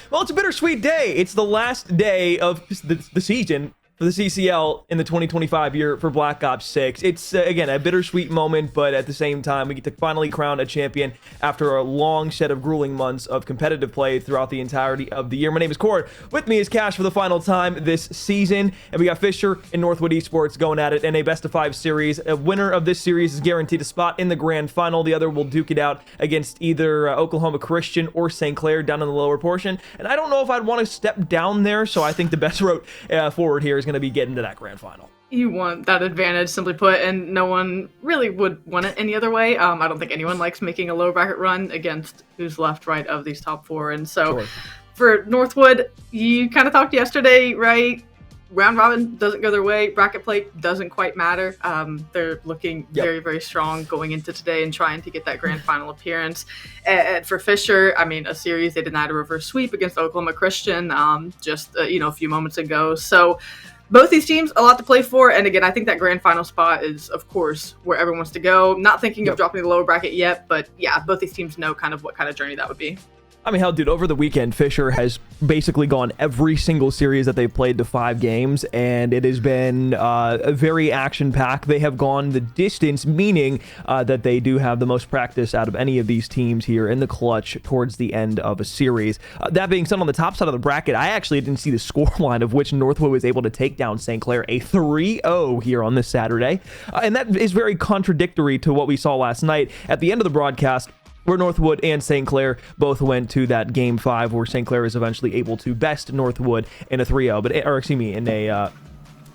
Well, it's a bittersweet day. It's the last day of the season for the CCL in the 2025 year for Black Ops 6. It's, again, a bittersweet moment, but at the same time, we get to finally crown a champion after a long set of grueling months of competitive play throughout the entirety of the year. My name is Cord. With me is Cash for the final time this season, and we got Fisher and Northwood Esports going at it in a best-of-5 series. A winner of this series is guaranteed a spot in the grand final. The other will duke it out against either Oklahoma Christian or St. Clair down in the lower portion, and I don't know if I'd want to step down there, so I think the best route forward here is going to be getting to that grand final. You want that advantage, simply put, and no one really would want it any other way. I don't think anyone likes making a lower bracket run against who's left, right of these top four. And so Sure. For Northwood, you kind of talked yesterday, right? Round robin doesn't go their way. Bracket play doesn't quite matter. They're looking very, very strong going into today and trying to get that grand final appearance. And for Fisher, I mean, a series they denied a reverse sweep against Oklahoma Christian just a few moments ago. So both these teams, a lot to play for. And again, I think that grand final spot is, of course, where everyone wants to go. Not thinking of dropping the lower bracket yet, but yeah, both these teams know kind of what kind of journey that would be. I mean, hell, dude, over the weekend, Fisher has basically gone every single series that they've played to 5 games, and it has been a very action-packed. They have gone the distance, meaning that they do have the most practice out of any of these teams here in the clutch towards the end of a series. That being said, on the top side of the bracket, I actually didn't see the scoreline of which Northwood was able to take down St. Clair, a 3-0 here on this Saturday, and that is very contradictory to what we saw last night. At the end of the broadcast, where Northwood and St. Clair both went to that Game 5, where St. Clair is eventually able to best Northwood in a 3-0,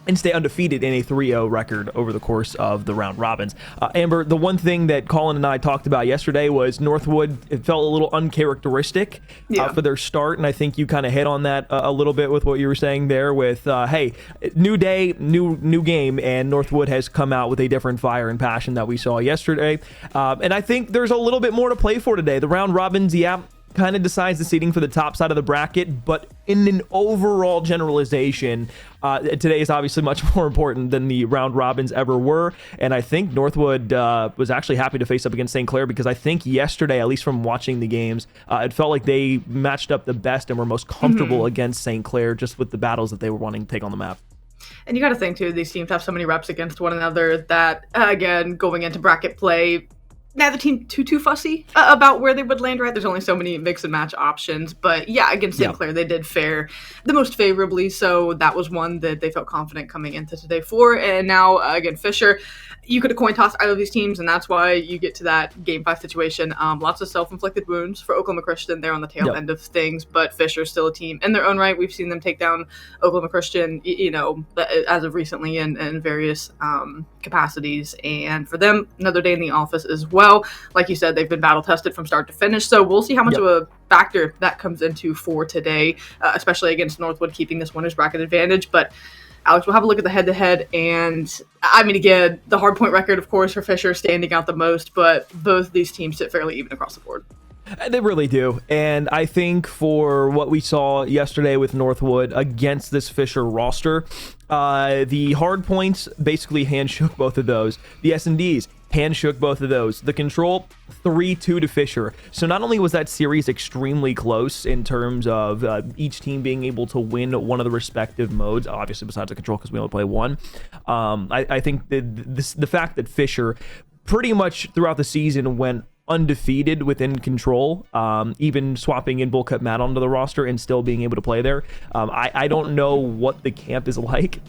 and stay undefeated in a 3-0 record over the course of the round robins. Amber, the one thing that Colin and I talked about yesterday was Northwood, it felt a little uncharacteristic for their start, and I think you kind of hit on that a little bit with what you were saying there with, hey, new day, new game, and Northwood has come out with a different fire and passion that we saw yesterday. And I think there's a little bit more to play for today. The round robins, kind of decides the seating for the top side of the bracket, but in an overall generalization, today is obviously much more important than the round robins ever were, and I think Northwood was actually happy to face up against St. Clair, because I think yesterday, at least from watching the games, it felt like they matched up the best and were most comfortable against St. Clair, just with the battles that they were wanting to take on the map. And you got to think, too, these teams have so many reps against one another that, again, going into bracket play, neither team too fussy about where they would land, right? There's only so many mix and match options. But yeah, against St. Clair, they did fare the most favorably. So that was one that they felt confident coming into today for. And now, again, Fisher, you could have coin tossed either of these teams, and that's why you get to that Game 5 situation. Lots of self-inflicted wounds for Oklahoma Christian there on the tail end of things, but Fisher's still a team in their own right. We've seen them take down Oklahoma Christian, as of recently in various capacities. And for them, another day in the office as well. Like you said, they've been battle-tested from start to finish, so we'll see how much of a factor that comes into for today, especially against Northwood keeping this winner's bracket advantage. But Alex, we'll have a look at the head-to-head, and I mean, again, the hardpoint record, of course, for Fisher standing out the most, but both these teams sit fairly even across the board. They really do, and I think for what we saw yesterday with Northwood against this Fisher roster, the hard points basically handshook both of those. The S&Ds handshook both of those. The control, 3-2 to Fisher. So not only was that series extremely close in terms of each team being able to win one of the respective modes, obviously besides the control because we only play one, I think the fact that Fisher pretty much throughout the season went undefeated within control, even swapping in Bullcut Matt onto the roster and still being able to play there. I don't know what the camp is like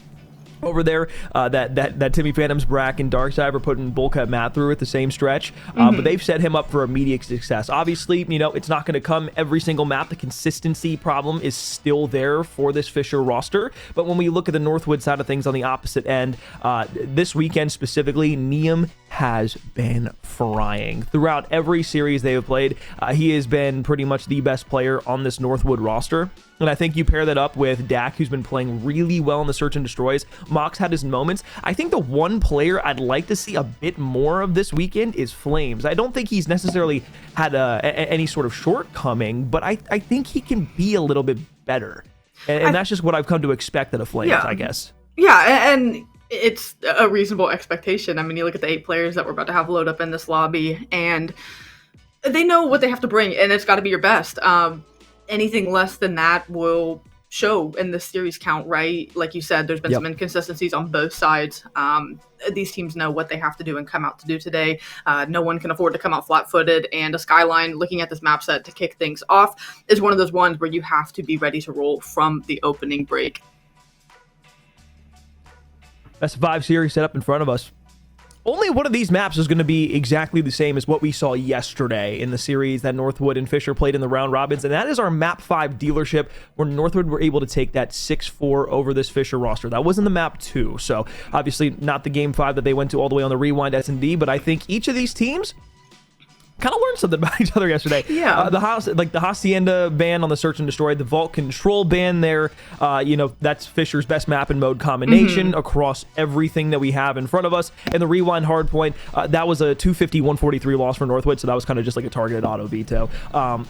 over there, that Timmy Phantoms, Brack, and Darkseid are putting Bullcut Matt through at the same stretch, but they've set him up for immediate success. Obviously, it's not going to come every single map. The consistency problem is still there for this Fisher roster, but when we look at the Northwood side of things on the opposite end, this weekend specifically, Neum has been frying. Throughout every series they have played, he has been pretty much the best player on this Northwood roster. And I think you pair that up with Dak, who's been playing really well in the Search and Destroys. Mox had his moments. I think the one player I'd like to see a bit more of this weekend is Flames. I don't think he's necessarily had any sort of shortcoming, but I think he can be a little bit better. And that's just what I've come to expect out of Flames, I guess. Yeah, and it's a reasonable expectation. I mean, you look at the 8 players that we're about to have load up in this lobby, and they know what they have to bring, and it's got to be your best. anything less than that will show in the series count, right? Like you said, there's been some inconsistencies on both sides. These teams know what they have to do and come out to do today. No one can afford to come out flat-footed, and a Skyline, looking at this map set to kick things off, is one of those ones where you have to be ready to roll from the opening break. Best of 5 series set up in front of us. Only one of these maps is going to be exactly the same as what we saw yesterday in the series that Northwood and Fisher played in the round robins, and that is our map 5 dealership, where Northwood were able to take that 6-4 over this Fisher roster. That was in the map 2, so obviously not the game 5 that they went to all the way on the rewind S&D, but I think each of these teams kind of learned something about each other yesterday. Yeah. The Hacienda ban on the Search and Destroy, the Vault Control ban there, that's Fisher's best map and mode combination across everything that we have in front of us. And the Rewind Hardpoint, that was a 250-143 loss for Northwood, so that was kind of just like a targeted auto veto.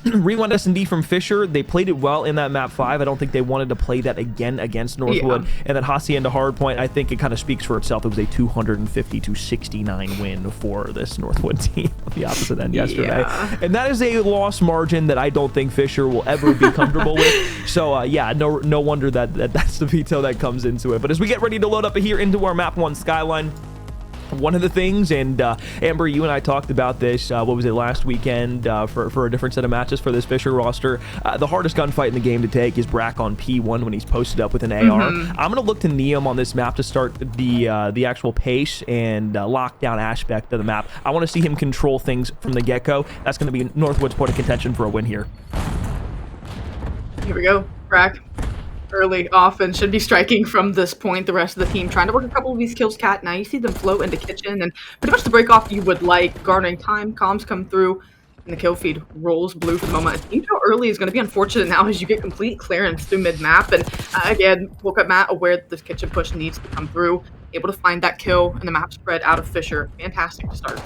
Rewind S&D from Fisher, they played it well in that map 5. I don't think they wanted to play that again against Northwood. Yeah. And that Hacienda Hardpoint, I think it kind of speaks for itself. It was a 250-69 win for this Northwood team on the opposite end yesterday. Yeah. And that is a loss margin that I don't think Fisher will ever be comfortable with. So, no wonder that's the veto that comes into it. But as we get ready to load up here into our map 1 Skyline, one of the things, and Amber, you and I talked about this, what was it, last weekend for a different set of matches for this Fisher roster. The hardest gunfight in the game to take is Brack on P1 when he's posted up with an AR. I'm going to look to Neum on this map to start the actual pace and lockdown aspect of the map. I want to see him control things from the get-go. That's going to be Northwood's point of contention for a win here. Here we go, Brack. Early off and should be striking from this point. The rest of the team trying to work a couple of these kills, Cat. Now you see them float into kitchen, and pretty much the break off you would like. Garnering time, comms come through, and the kill feed rolls blue for the moment. You know, early is going to be unfortunate now as you get complete clearance through mid-map. And again, woke up Matt aware that this kitchen push needs to come through. Able to find that kill, and the map spread out of Fisher. Fantastic to start.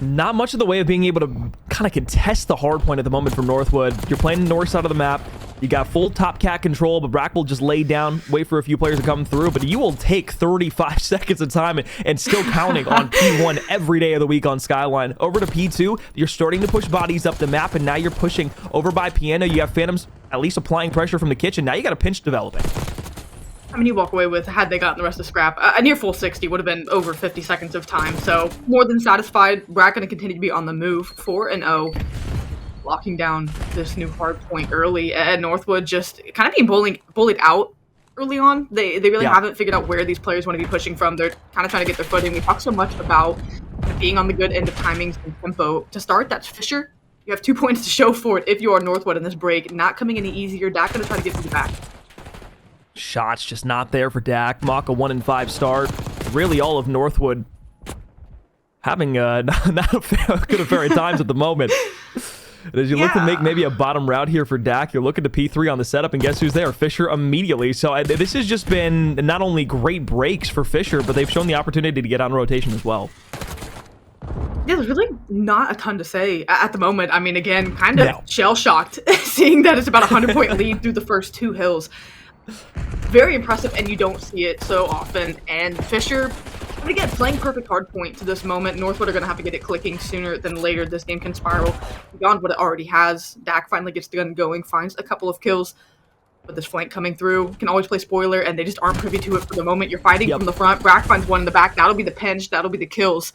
Not much of the way of being able to kind of contest the hard point at the moment from Northwood. You're playing the north side of the map. You got full top cat control, but Brack will just lay down, wait for a few players to come through, but you will take 35 seconds of time and still counting on P1 every day of the week on Skyline. Over to P2, you're starting to push bodies up the map, and now you're pushing over by Piano. You have Phantoms at least applying pressure from the kitchen. Now you got a pinch developing. How many you walk away with had they gotten the rest of scrap? A near full 60 would have been over 50 seconds of time, so more than satisfied. Brack going to continue to be on the move, 4-0, locking down this new hard point early. And Northwood just kind of being bullied out early on. They really haven't figured out where these players want to be pushing from. They're kind of trying to get their footing. We talk so much about being on the good end of timings and tempo. To start, that's Fisher. You have 2 points to show for it if you are Northwood in this break. Not coming any easier. Dak going to try to get you back. Shots just not there for Dak. Mock a 1-5 start. Really all of Northwood having not good affair at times at the moment. And as you look to make maybe a bottom route here for Dak, you're looking to P3 on the setup, and guess who's there? Fisher immediately. So this has just been not only great breaks for Fisher, but they've shown the opportunity to get on rotation as well. Yeah, there's really not a ton to say at the moment. I mean, again, kind of shell-shocked seeing that it's about a 100-point lead through the first 2 hills. Very impressive, and you don't see it so often. And Fisher, again, playing perfect hard point to this moment. Northwood are going to have to get it clicking sooner than later. This game can spiral beyond what it already has. Dak finally gets the gun going, finds a couple of kills. But this flank coming through, can always play spoiler, and they just aren't privy to it for the moment. You're fighting from the front. Brack finds one in the back. That'll be the pinch. That'll be the kills.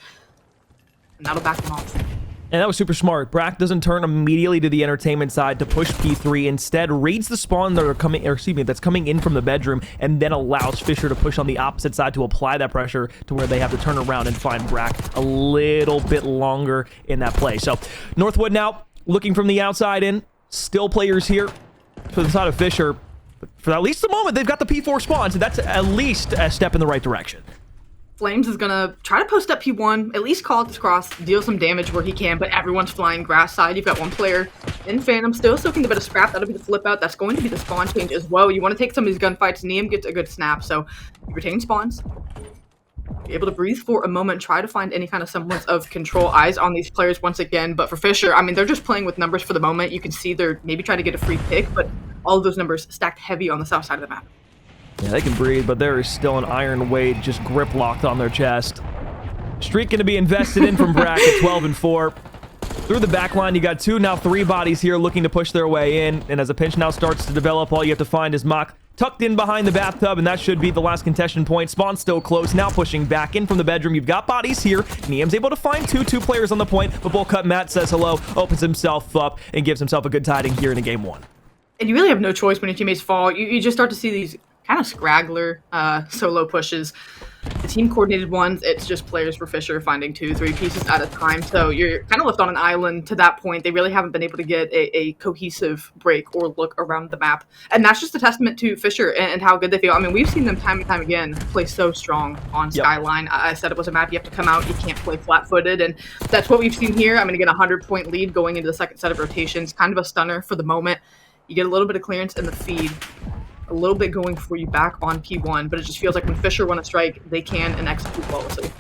And that'll back them off. And that was super smart. Brack doesn't turn immediately to the entertainment side to push P3. Instead, reads the spawn that are coming, that's coming in from the bedroom, and then allows Fisher to push on the opposite side to apply that pressure to where they have to turn around and find Brack a little bit longer in that play. So Northwood now looking from the outside in. Still players here for the side of Fisher. But for at least the moment, they've got the P4 spawn, so that's at least a step in the right direction. Flames is going to try to post up P1, at least call it this cross, deal some damage where he can, but everyone's flying grass side. You've got one player in Phantom still soaking a bit of scrap. That'll be the flip out. That's going to be the spawn change as well. You want to take some of these gunfights. Neum gets a good snap, so you retain spawns. Be able to breathe for a moment, try to find any kind of semblance of control. Eyes on these players once again, but for Fisher, I mean, they're just playing with numbers for the moment. You can see they're maybe trying to get a free pick, but all of those numbers stacked heavy on the south side of the map. Yeah, they can breathe, but there is still an iron weight just grip locked on their chest. Streak going to be invested in from Brack at 12-4. Through the back line, you got 2, now 3 bodies here looking to push their way in. And as a pinch now starts to develop, all you have to find is Mach tucked in behind the bathtub, and that should be the last contention point. Spawn still close, now pushing back in from the bedroom. You've got bodies here. Niam's able to find two players on the point, but Bullcut Matt says hello, opens himself up, and gives himself a good tiding here in a game 1. And you really have no choice when your teammates fall. You just start to see these kind of scraggler solo pushes. The team coordinated ones, it's just players for Fisher finding 2-3 pieces at a time. So you're kind of left on an island to that point. They really haven't been able to get a cohesive break or look around the map. And that's just a testament to Fisher and how good they feel. I mean, we've seen them time and time again play so strong on Skyline. I said it was a map you have to come out, you can't play flat-footed. And that's what we've seen here. I'm going to get a 100-point lead going into the second set of rotations. Kind of a stunner for the moment. You get a little bit of clearance in the feed. A little bit going for you back on P1, but it just feels like when Fisher want to strike, they can and execute flawlessly.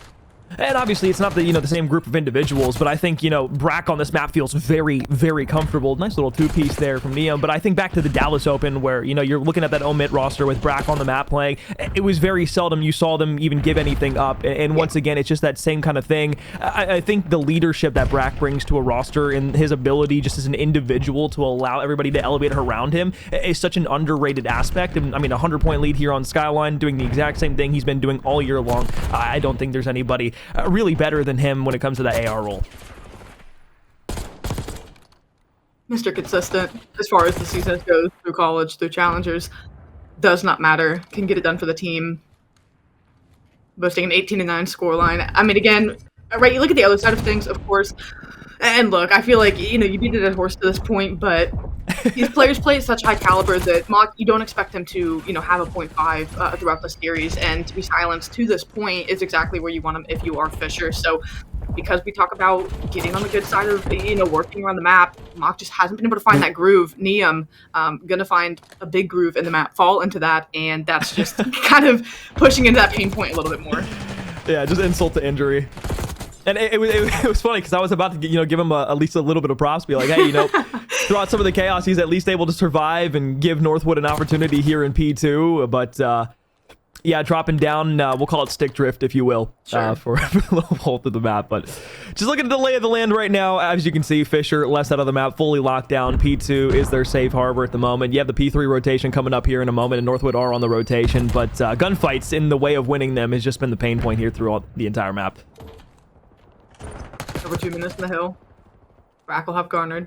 And obviously, it's not the, the same group of individuals, but I think, Brack on this map feels very, very comfortable. Nice little 2-piece there from Niam. But I think back to the Dallas Open where, you're looking at that Omit roster with Brack on the map playing. It was very seldom you saw them even give anything up. And once again, it's just that same kind of thing. I think the leadership that Brack brings to a roster and his ability just as an individual to allow everybody to elevate around him is such an underrated aspect. And I mean, a 100-point lead here on Skyline, doing the exact same thing he's been doing all year long. I don't think there's anybody really better than him when it comes to the AR role. Mr. Consistent, as far as the season goes, through college, through challengers, does not matter. Can get it done for the team. Boasting an 18-9 scoreline. I mean, again, right, you look at the other side of things, of course, and look, I feel like, you beat a dead horse to this point, but these players play at such high caliber that Mach, you don't expect him to, have a 0.5 throughout the series, and to be silenced to this point is exactly where you want him if you are Fisher. So, because we talk about getting on the good side of, working around the map, Mach just hasn't been able to find that groove. Niam, gonna find a big groove in the map, fall into that, and that's just kind of pushing into that pain point a little bit more. Yeah, just insult to injury. And it was funny because I was about to give him at least a little bit of props, be like, hey, throughout some of the chaos, he's at least able to survive and give Northwood an opportunity here in P2. But yeah, dropping down, we'll call it stick drift, if you will, sure. for a little hole through the map. But just looking at the lay of the land right now, as you can see, Fisher left out of the map, fully locked down. P2 is their safe harbor at the moment. You have the P3 rotation coming up here in a moment, and Northwood are on the rotation. But gunfights in the way of winning them has just been the pain point here throughout the entire map. Over 2 minutes in the hill. Brack will have garnered.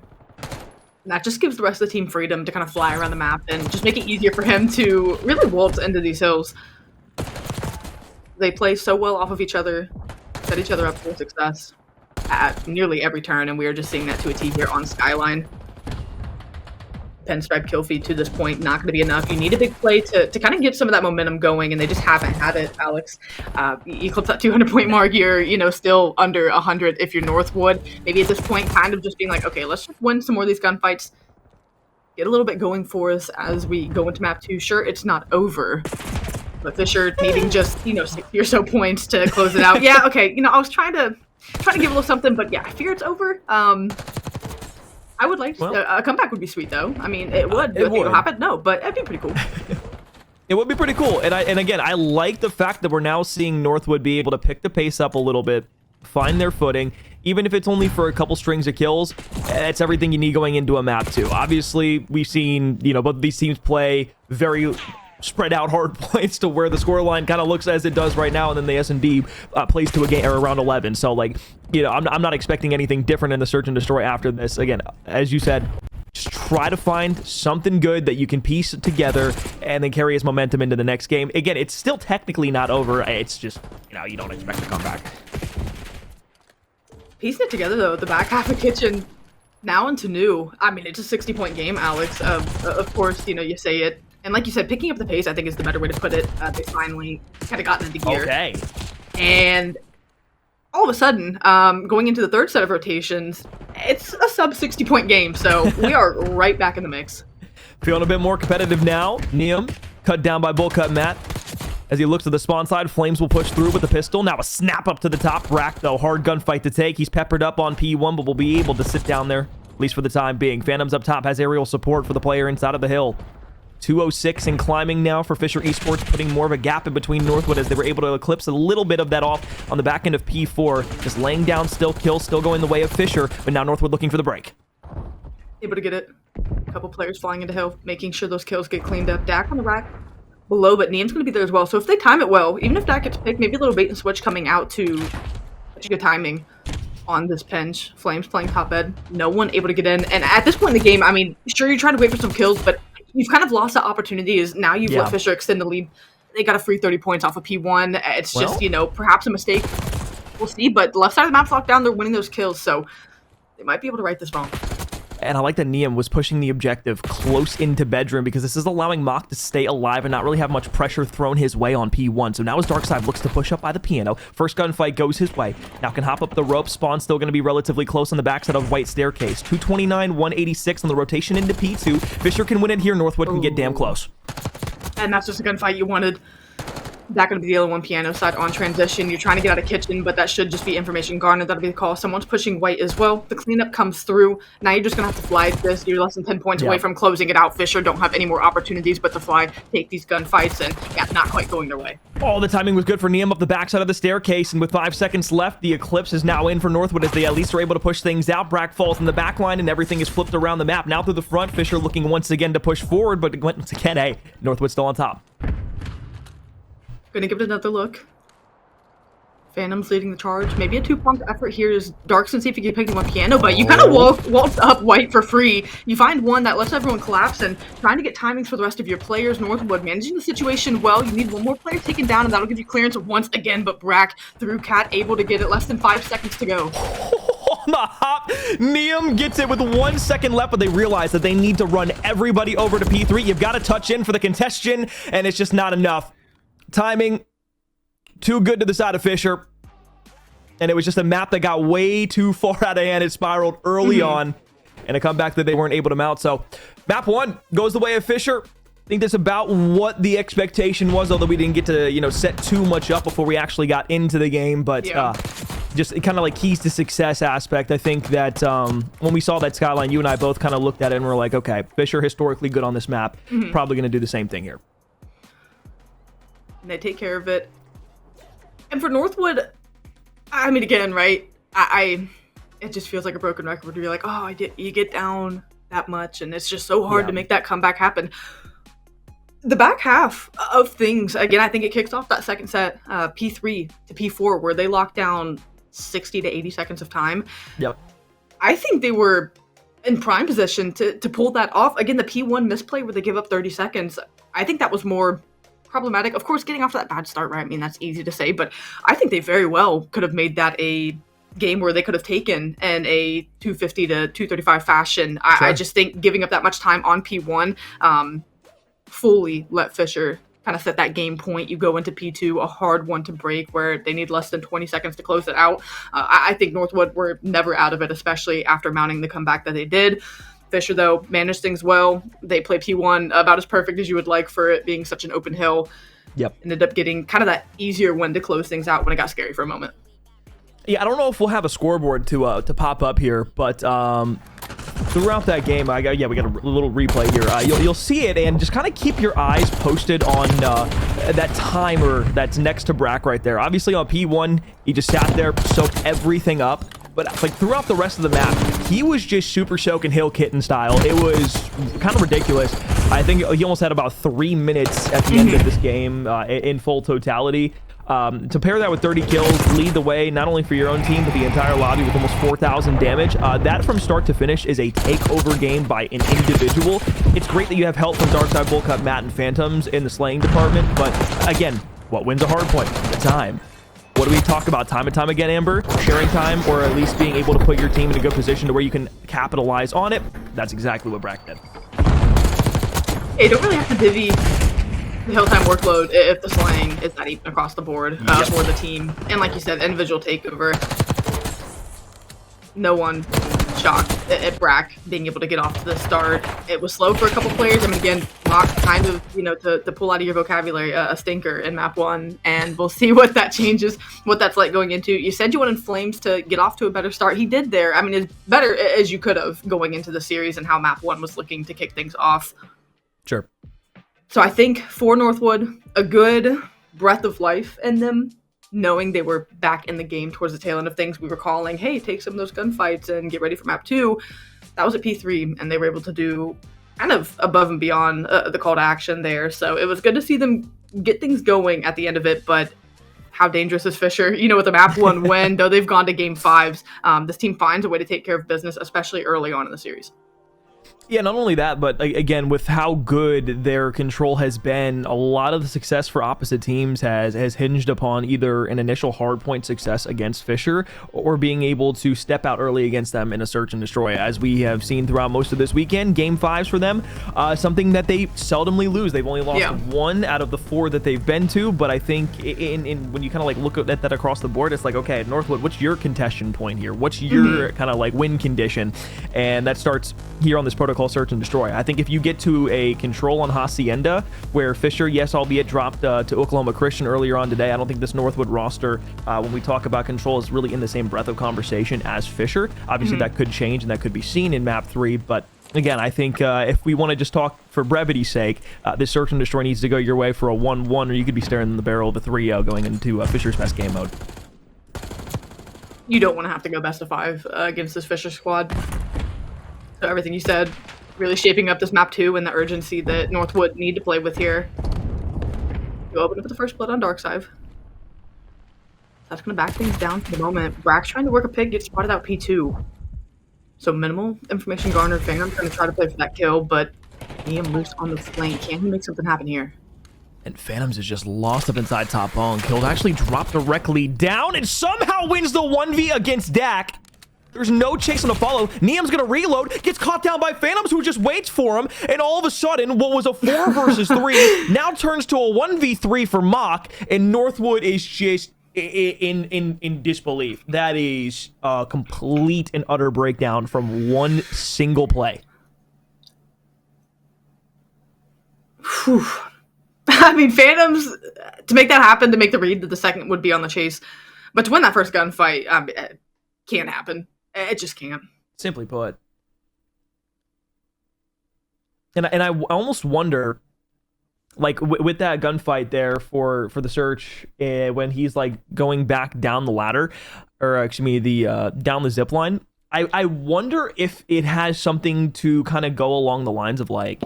And that just gives the rest of the team freedom to kind of fly around the map and just make it easier for him to really waltz into these hills. They play so well off of each other, set each other up for success at nearly every turn, and we are just seeing that to a T here on Skyline. Pinstripe kill feed to this point, not going to be enough. You need a big play to kind of get some of that momentum going, and they just haven't had it, Alex. You eclipse that 200-point mark, you're still under 100 if you're Northwood. Maybe at this point kind of just being like, okay, let's just win some more of these gunfights. Get a little bit going for us as we go into map 2. Sure, it's not over, but Fisher needing just, 60 or so points to close it out. Yeah, okay, I was trying to give a little something, but yeah, I fear it's over. I would like a comeback would be sweet though. I mean, it would. Do I think it'll happen? No, but it'd be pretty cool. It would be pretty cool. And again, I like the fact that we're now seeing Northwood be able to pick the pace up a little bit, find their footing, even if it's only for a couple strings of kills. That's everything you need going into a map too. Obviously, we've seen, both of these teams play very spread out hard points to where the scoreline kind of looks as it does right now, and then the S&D plays to a game or around 11. So like, I'm not expecting anything different in the search and destroy after this. Again, as you said, just try to find something good that you can piece together and then carry his momentum into the next game. Again, it's still technically not over. It's just, you don't expect to come back. Piecing it together though, the back half of Kitchen now into new. I mean, it's a 60-point game, Alex. Of course, you say it. And like you said, picking up the pace, I think, is the better way to put it. They finally kind of gotten into gear. Okay. And all of a sudden, going into the third set of rotations, it's a sub-60-point game. So we are right back in the mix. Feeling a bit more competitive now. Niam cut down by Bullcut Matt. As he looks to the spawn side, Flames will push through with the pistol. Now a snap up to the top. Brack, though, hard gunfight to take. He's peppered up on P1, but will be able to sit down there, at least for the time being. Phantoms up top has aerial support for the player inside of the hill. 206 and climbing now for Fisher Esports, putting more of a gap in between Northwood as they were able to eclipse a little bit of that off on the back end of P4. Just laying down still kills, still going the way of Fisher, but now Northwood looking for the break. Able to get it. A couple players flying into hill, making sure those kills get cleaned up. Dak on the rack below, but Niam's going to be there as well. So if they time it well, even if Dak gets picked, maybe a little bait and switch coming out to such good timing on this pinch. Flames playing top ed. No one able to get in. And at this point in the game, I mean, sure, you're trying to wait for some kills, but you've kind of lost that opportunity. Is now you've let Fisher extend the lead. They got a free 30 points off of P1. It's just, you know, perhaps a mistake. We'll see. But the left side of the map's locked down. They're winning those kills. So they might be able to right this wrong. And I like that Niam was pushing the objective close into bedroom because this is allowing Mock to stay alive and not really have much pressure thrown his way on P1. So now as Darkside looks to push up by the piano, first gunfight goes his way. Now can hop up the rope. Spawn still going to be relatively close on the backside of White Staircase. 229, 186 on the rotation into P2. Fisher can win it here. Northwood can get damn close. And that's just a gunfight you wanted. That going to be the other one piano side on transition. You're trying to get out of kitchen, but that should just be information garnered. That'll be the call. Someone's pushing White as well. The cleanup comes through. Now you're just going to have to fly this. You're less than 10 points away from closing it out. Fisher don't have any more opportunities but to fly, take these gunfights, and yeah, not quite going their way. Oh, the timing was good for Niam up the backside of the staircase, and with 5 seconds left, the Eclipse is now in for Northwood as they at least are able to push things out. Brack falls in the back line, and everything is flipped around the map. Now through the front, Fisher looking once again to push forward, but once again, hey, Northwood still on top. Gonna give it another look. Phantom's leading the charge. Maybe a two-pronged effort here is Darks and see if you can pick him up piano, but you kind of waltz up White for free. You find one that lets everyone collapse and trying to get timings for the rest of your players. Northwood managing the situation well. You need one more player taken down, and that'll give you clearance once again, but Brack through Cat able to get it. Less than 5 seconds to go. On the hop, Niam gets it with 1 second left, but they realize that they need to run everybody over to P3. You've got to touch in for the contestion, and it's just not enough. Timing too good to the side of Fisher, and it was just a map that got way too far out of hand. It spiraled early on, and a comeback that they weren't able to mount. So map 1 goes the way of Fisher. I think that's about what the expectation was, although we didn't get to, you know, set too much up before we actually got into the game. But just kind of like keys to success aspect. I think that when we saw that skyline, you and I both kind of looked at it and were like, okay, Fisher historically good on this map, probably going to do the same thing here. And they take care of it. And for Northwood, I mean, again, right? It just feels like a broken record. You're like, oh, you get down that much, and it's just so hard to make that comeback happen. The back half of things, again, I think it kicks off that second set, P3 to P4, where they locked down 60 to 80 seconds of time. Yep. I think they were in prime position to pull that off. Again, the P1 misplay where they give up 30 seconds, I think that was more problematic. Of course, getting off to that bad start, right? I mean, that's easy to say, but I think they very well could have made that a game where they could have taken in a 250 to 235 fashion. Sure. I just think giving up that much time on P1 fully let Fisher kind of set that game point. You go into P2, a hard one to break where they need less than 20 seconds to close it out. I think Northwood were never out of it, especially after mounting the comeback that they did. Fisher, though, managed things well. They play P1 about as perfect as you would like for it being such an open hill. Yep. Ended up getting kind of that easier win to close things out when it got scary for a moment. Yeah, I don't know if we'll have a scoreboard to pop up here, but throughout that game, we got a little replay here. You'll see it, and just kind of keep your eyes posted on that timer that's next to Brack right there. Obviously, on P1, he just sat there, soaked everything up. But like throughout the rest of the map, he was just super soaking hill kitten style. It was kind of ridiculous. I think he almost had about 3 minutes at the end of this game in full totality. To pair that with 30 kills, lead the way, not only for your own team, but the entire lobby with almost 4,000 damage. That from start to finish is a takeover game by an individual. It's great that you have help from Darkside, Bullcut, Matt, and Phantoms in the slaying department. But again, what wins a hard point? The time. What do we talk about time and time again, Amber? Sharing time, or at least being able to put your team in a good position to where you can capitalize on it. That's exactly what Brack did. You don't really have to divvy the hill time workload if the slaying is not even across the board for the team. And like you said, individual takeover. No one shocked at Brack being able to get off to the start. It was slow for a couple players. I mean, again, Mock kind of, to pull out of your vocabulary a stinker in map 1, and we'll see what that changes, what that's like going into. You said you wanted Flames to get off to a better start. He did there. I mean, as better as you could have going into the series and how map 1 was looking to kick things off. Sure. So I think for Northwood, a good breath of life in them, knowing they were back in the game towards the tail end of things. We were calling, hey, take some of those gunfights and get ready for map 2. That was at P3, and they were able to do kind of above and beyond the call to action there. So it was good to see them get things going at the end of it, but how dangerous is Fisher? With the map 1 win, though they've gone to game 5s, this team finds a way to take care of business, especially early on in the series. Yeah, not only that, but again, with how good their control has been, a lot of the success for opposite teams has hinged upon either an initial hardpoint success against Fisher or being able to step out early against them in a search and destroy. As we have seen throughout most of this weekend, game 5s for them, something that they seldomly lose. They've only lost 1 out of the 4 that they've been to, but I think when you kind of like look at that across the board, it's like, okay, Northwood, what's your contention point here? What's your kind of like win condition? And that starts here on this protocol search and destroy. I think if you get to a control on Hacienda, where Fisher, yes, albeit dropped to Oklahoma Christian earlier on today, I don't think this Northwood roster, when we talk about control, is really in the same breath of conversation as Fisher. Obviously, that could change and that could be seen in map 3, but again, I think if we want to just talk for brevity's sake, this search and destroy needs to go your way for a 1-1, or you could be staring in the barrel of a 3-0 going into Fisher's best game mode. You don't want to have to go best of 5 against this Fisher squad. So everything you said, really shaping up this map 2 and the urgency that Northwood need to play with here. You open up with the first blood on Darkside. That's going to back things down for the moment. Brack's trying to work a pig, gets spotted out P2. So minimal information garnered. Phantom's going to try to play for that kill, but Liam loose on the flank. Can he make something happen here? And Phantoms is just lost up inside top ball, and Killed actually dropped directly down and somehow wins the 1v against Dak. There's no chase on the follow. Niam's gonna reload, gets caught down by Phantoms, who just waits for him, and all of a sudden, what was a 4 versus 3 now turns to a 1v3 for Mock, and Northwood is just in disbelief. That is a complete and utter breakdown from one single play. Whew. I mean, Phantoms, to make that happen, to make the read that the second would be on the chase, but to win that first gunfight, it can't happen. It just can't. Simply put. And I almost wonder, like, with that gunfight there for the search, when he's, like, going back down the ladder, or, excuse me, down the zip line, I wonder if it has something to kind of go along the lines of, like,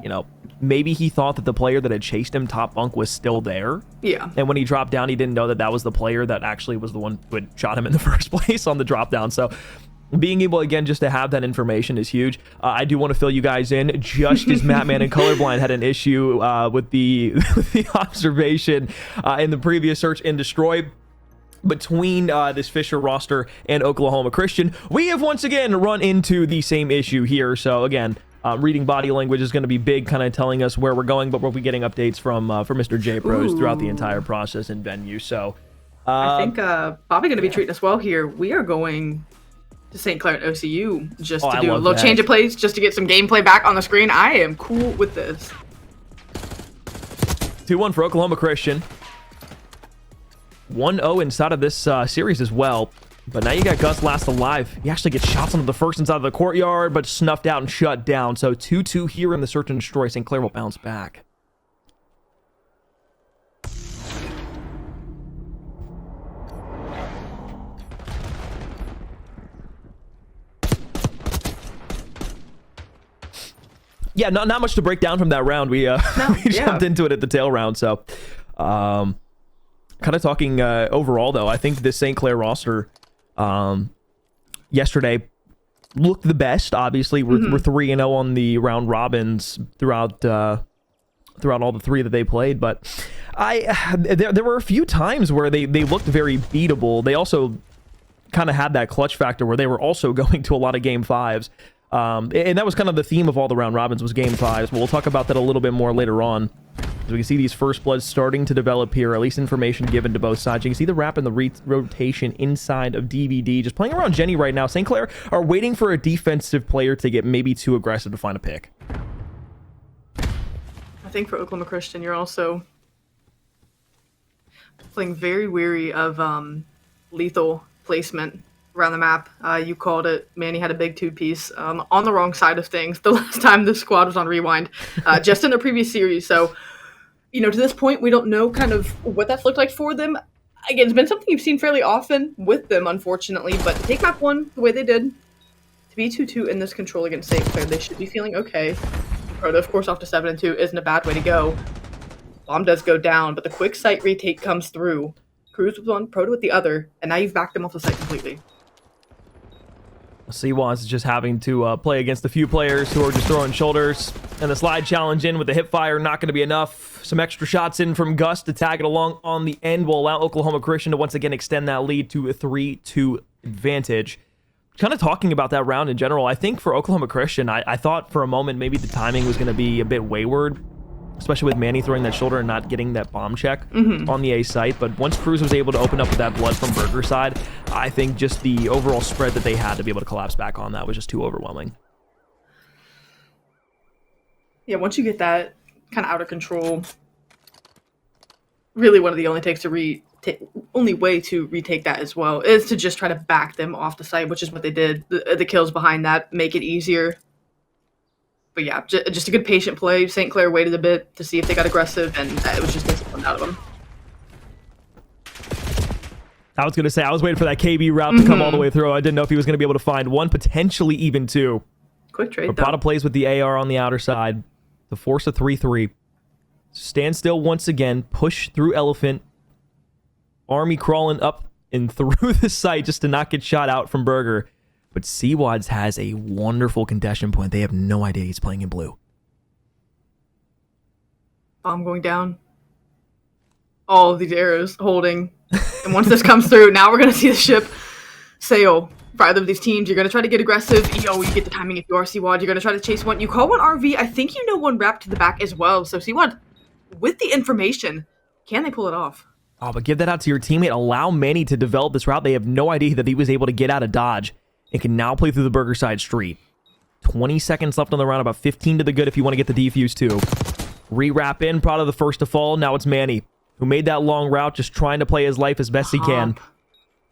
maybe he thought that the player that had chased him top bunk was still there. Yeah. And when he dropped down, he didn't know that was the player that actually was the one who had shot him in the first place on the drop down. So being able, again, just to have that information is huge. I do want to fill you guys in. Just as Mattman and Colorblind had an issue with the observation in the previous search and destroy between this Fisher roster and Oklahoma Christian, we have once again run into the same issue here. So again, reading body language is going to be big, kind of telling us where we're going, but we'll be getting updates from Mr. J Pros throughout the entire process and venue. So I think Bobby going to be treating us well here. We are going to St. Clair and OCU just to do a little change of plays, just to get some gameplay back on the screen. I am cool with this. 2-1 for Oklahoma Christian. 1-0 inside of this series as well. But now you got Gus last alive. He actually gets shots onto the first inside of the courtyard, but snuffed out and shut down. So 2-2 here in the search and destroy. St. Clair will bounce back. Yeah, not much to break down from that round. We jumped into it at the tail round. So kind of talking overall, though, I think this St. Clair roster yesterday looked the best. Obviously, we're 3-0 on the round robins throughout all the 3 that they played. But there were a few times where they looked very beatable. They also kind of had that clutch factor where they were also going to a lot of game 5s. And that was kind of the theme of all the round robins, was game 5s. But we'll talk about that a little bit more later on. As we can see these first bloods starting to develop here, at least information given to both sides. You can see the wrap and the rotation inside of DVD. Just playing around Jenny right now. St. Clair are waiting for a defensive player to get maybe too aggressive to find a pick. I think for Oklahoma Christian, you're also playing very wary of lethal placement around the map. You called it. Manny had a big 2-piece on the wrong side of things the last time this squad was on Rewind, just in the previous series. So To this point, we don't know kind of what that's looked like for them. Again, it's been something you've seen fairly often with them, unfortunately, but to take map 1 the way they did, to be 2-2 in this control against St. Clair, they should be feeling okay. Proto, of course, off to 7-2 isn't a bad way to go. Bomb does go down, but the quick site retake comes through. Cruz with one, Proto with the other, and now you've backed them off the site completely. C1's is just having to play against a few players who are just throwing shoulders. And the slide challenge in with the hip fire, not going to be enough. Some extra shots in from Gus to tag it along on the end will allow Oklahoma Christian to once again extend that lead to a 3-2 advantage. Kind of talking about that round in general, I think for Oklahoma Christian, I thought for a moment maybe the timing was going to be a bit wayward, especially with Manny throwing that shoulder and not getting that bomb check on the A site. But once Cruz was able to open up with that blood from Burger side, I think just the overall spread that they had to be able to collapse back on that was just too overwhelming. Yeah, once you get that kind of out of control, really one of the only only way to retake that as well is to just try to back them off the site, which is what they did. The kills behind that make it easier. But yeah, just a good patient play. St. Clair waited a bit to see if they got aggressive, and it was just disciplined out of them. I was going to say, I was waiting for that KB route to come all the way through. I didn't know if he was going to be able to find one, potentially even two. Quick trade, but Prada plays with the AR on the outer side to force a 3-3. Stand still once again, push through Elephant. Army crawling up and through the site just to not get shot out from Burger. But Seawads has a wonderful contention point. They have no idea he's playing in blue. Bomb going down. All of these arrows holding. And once this comes through, now we're going to see the ship sail. For either of these teams, you're going to try to get aggressive. You get the timing if you are Seawad. You're going to try to chase one. You call one RV. I think you know one wrapped to the back as well. So Seawad, with the information, can they pull it off? Oh, but give that out to your teammate. Allow Manny to develop this route. They have no idea that he was able to get out of dodge and can now play through the Burger side street. 20 seconds left on the round, about 15 to the good if you want to get the defuse too. Re-wrap in, Prada the first to fall. Now it's Manny, who made that long route, just trying to play his life as best he can.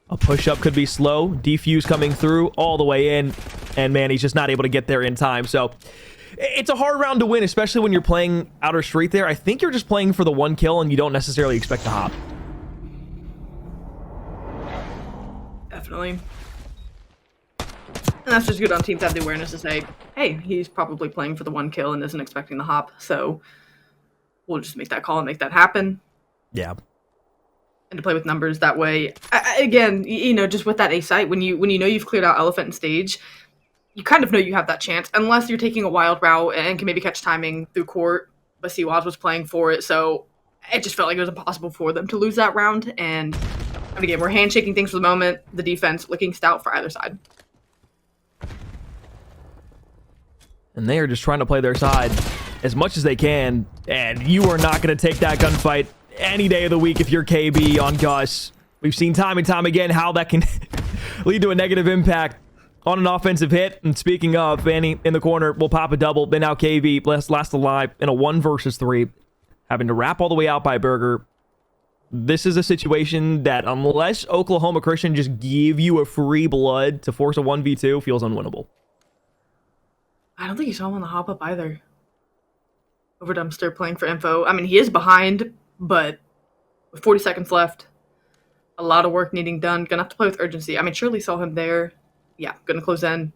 A push-up could be slow. Defuse coming through all the way in, and Manny's just not able to get there in time. So it's a hard round to win, especially when you're playing outer street there. I think you're just playing for the one kill, and you don't necessarily expect to hop. Definitely. And that's just good on teams to have the awareness to say, hey, he's probably playing for the one kill and isn't expecting the hop, so we'll just make that call and make that happen. Yeah. And to play with numbers that way. Again, just with that A site, when you know you've cleared out Elephant and Stage, you kind of know you have that chance, unless you're taking a wild route and can maybe catch timing through court, but Seawaz was playing for it, so it just felt like it was impossible for them to lose that round, and again, we're handshaking things for the moment, the defense looking stout for either side. And they are just trying to play their side as much as they can, and you are not going to take that gunfight any day of the week if you're KB on Gus. We've seen time and time again how that can lead to a negative impact on an offensive hit. And speaking of, Vanny in the corner will pop a double, but now KB last alive in a 1 versus 3, having to wrap all the way out by Burger. This is a situation that, unless Oklahoma Christian just give you a free blood to force a 1v2, feels unwinnable. I don't think he saw him on the hop up either. Over Dumpster playing for info. I mean, he is behind, but with 40 seconds left, a lot of work needing done. Gonna have to play with urgency. I mean, Shirley saw him there. Yeah, gonna close in.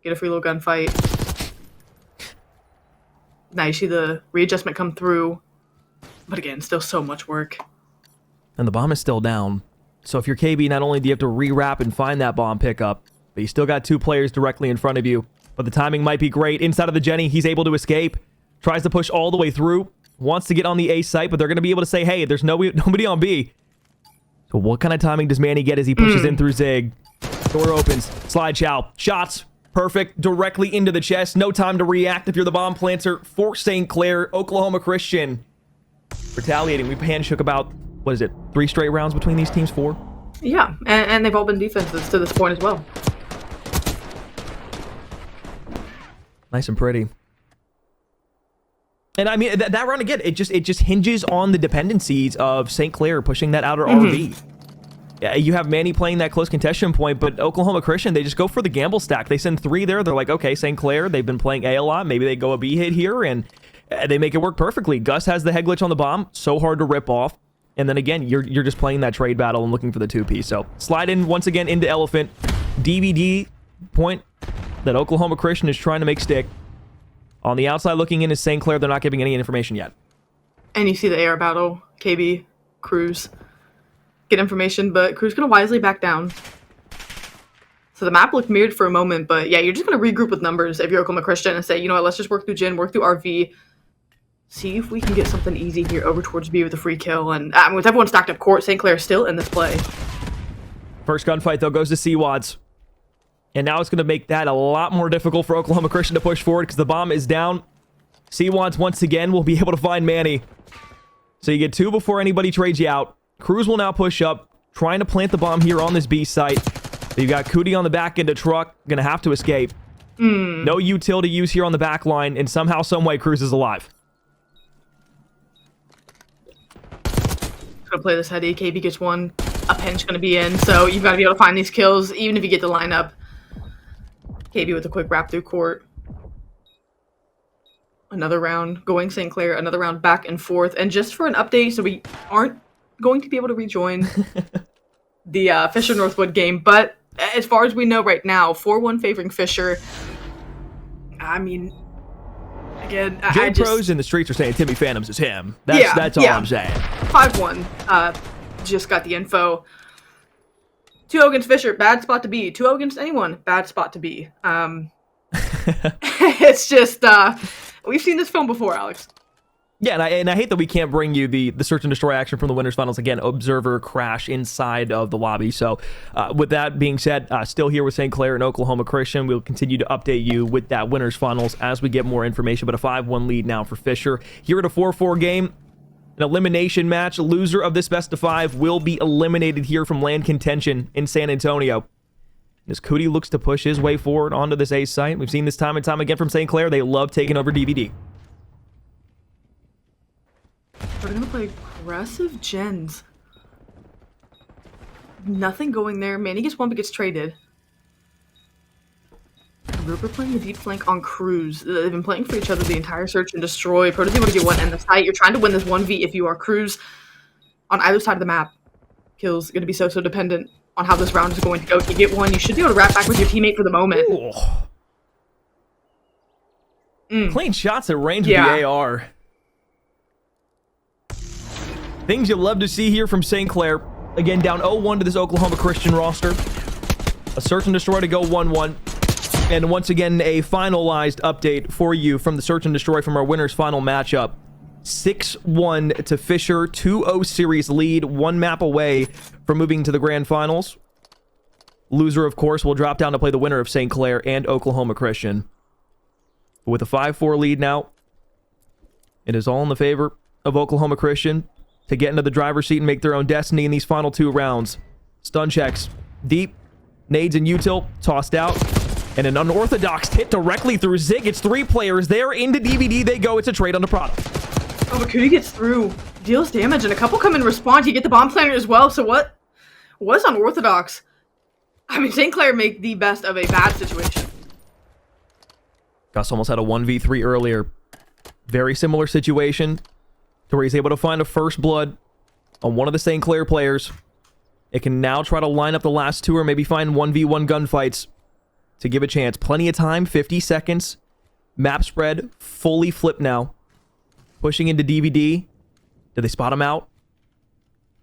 Get a free little gunfight. Now you see the readjustment come through. But again, still so much work. And the bomb is still down. So if you're KB, not only do you have to re-wrap and find that bomb pickup, but you still got 2 players directly in front of you. But the timing might be great. Inside of the Jenny, he's able to escape. Tries to push all the way through. Wants to get on the A site, but they're going to be able to say, hey, there's nobody on B. So what kind of timing does Manny get as he pushes in through Zig? Door opens. Slide chow. Shots. Perfect. Directly into the chest. No time to react if you're the bomb planter for St. Clair. Oklahoma Christian retaliating. We've handshook about, 3 straight rounds between these teams? 4? Yeah, and they've all been defenses to this point as well. Nice and pretty. And I mean, that round again, it just hinges on the dependencies of St. Clair pushing that outer RV. Yeah, you have Manny playing that close contention point, but Oklahoma Christian, they just go for the gamble stack. They send 3 there. They're like, okay, St. Clair, they've been playing A a lot. Maybe they go a B hit here, and They make it work perfectly. Gus has the head glitch on the bomb, so hard to rip off. And then again, you're just playing that trade battle and looking for the 2P. So slide in once again into Elephant. DBD point that Oklahoma Christian is trying to make stick. On the outside looking in is St. Clair. They're not giving any information yet. And you see the AR battle, KB, Cruz get information, but Cruz going to wisely back down. So the map looked mirrored for a moment, but yeah, you're just going to regroup with numbers if you're Oklahoma Christian and say, you know what, let's just work through Jin, work through RV, see if we can get something easy here over towards B with a free kill. And with everyone stacked up court, St. Clair is still in this play. First gunfight, though, goes to C-Wads. And now it's going to make that a lot more difficult for Oklahoma Christian to push forward because the bomb is down. C-Wads, once again, will be able to find Manny. So you get 2 before anybody trades you out. Cruz will now push up, trying to plant the bomb here on this B site. You've got Cootie on the back end of truck, going to have to escape. No util to use here on the back line, and somehow, someway, Cruz is alive. Gonna play this heady. KB gets one. A pinch gonna be in, so you've got to be able to find these kills, even if you get the lineup. KB with a quick wrap through court. Another round going St. Clair, another round back and forth. And just for an update, so we aren't going to be able to rejoin the Fisher Northwood game, but as far as we know right now, 4-1 favoring Fisher. I mean, again, J-Pros in the streets are saying Timmy Phantoms is him. That's all I'm saying. 5-1. Just got the info. 2-0 against Fisher, bad spot to be. 2-0 against anyone, bad spot to be. It's just, we've seen this film before, Alex. Yeah, and I hate that we can't bring you the search and destroy action from the winners finals. Again, observer crash inside of the lobby. So with that being said, still here with St. Clair and Oklahoma Christian. We'll continue to update you with that winners finals as we get more information. But a 5-1 lead now for Fisher. Here at a 4-4 game, an elimination match. Loser of this best of 5 will be eliminated here from LAN contention in San Antonio. As Cootie looks to push his way forward onto this A site. We've seen this time and time again from St. Clair. They love taking over DVD. We're going to play aggressive gens. Nothing going there. Manny gets one but gets traded. Rupert playing the deep flank on Cruz. They've been playing for each other the entire search and destroy. Protege want to get one in the site. You're trying to win this 1v if you are Cruz on either side of the map. Kills going to be so dependent on how this round is going to go. If you get one, you should be able to wrap back with your teammate for the moment. Clean shots at range with the AR. Things you'll love to see here from St. Clair. Again, down 0-1 to this Oklahoma Christian roster. A search and destroy to go 1-1. And once again, a finalized update for you from the search and destroy from our winners final matchup. 6-1 to Fisher, 2-0 series lead, 1 map away from moving to the grand finals. Loser, of course, will drop down to play the winner of St. Clair and Oklahoma Christian. With a 5-4 lead now, it is all in the favor of Oklahoma Christian to get into the driver's seat and make their own destiny in these final 2 rounds. Stun checks, deep, nades and util, tossed out. And an unorthodox hit directly through Zig. It's 3 players there. Into DVD they go. It's a trade on the product. Oh, but Cootie gets through. Deals damage, and a couple come in response. You get the bomb planter as well. So what was unorthodox? I mean, St. Clair make the best of a bad situation. Gus almost had a 1v3 earlier. Very similar situation to where he's able to find a first blood on one of the St. Clair players. It can now try to line up the last 2 or maybe find 1v1 gunfights to give a chance. Plenty of time, 50 seconds. Map spread, fully flipped now. Pushing into DVD. Did they spot him out?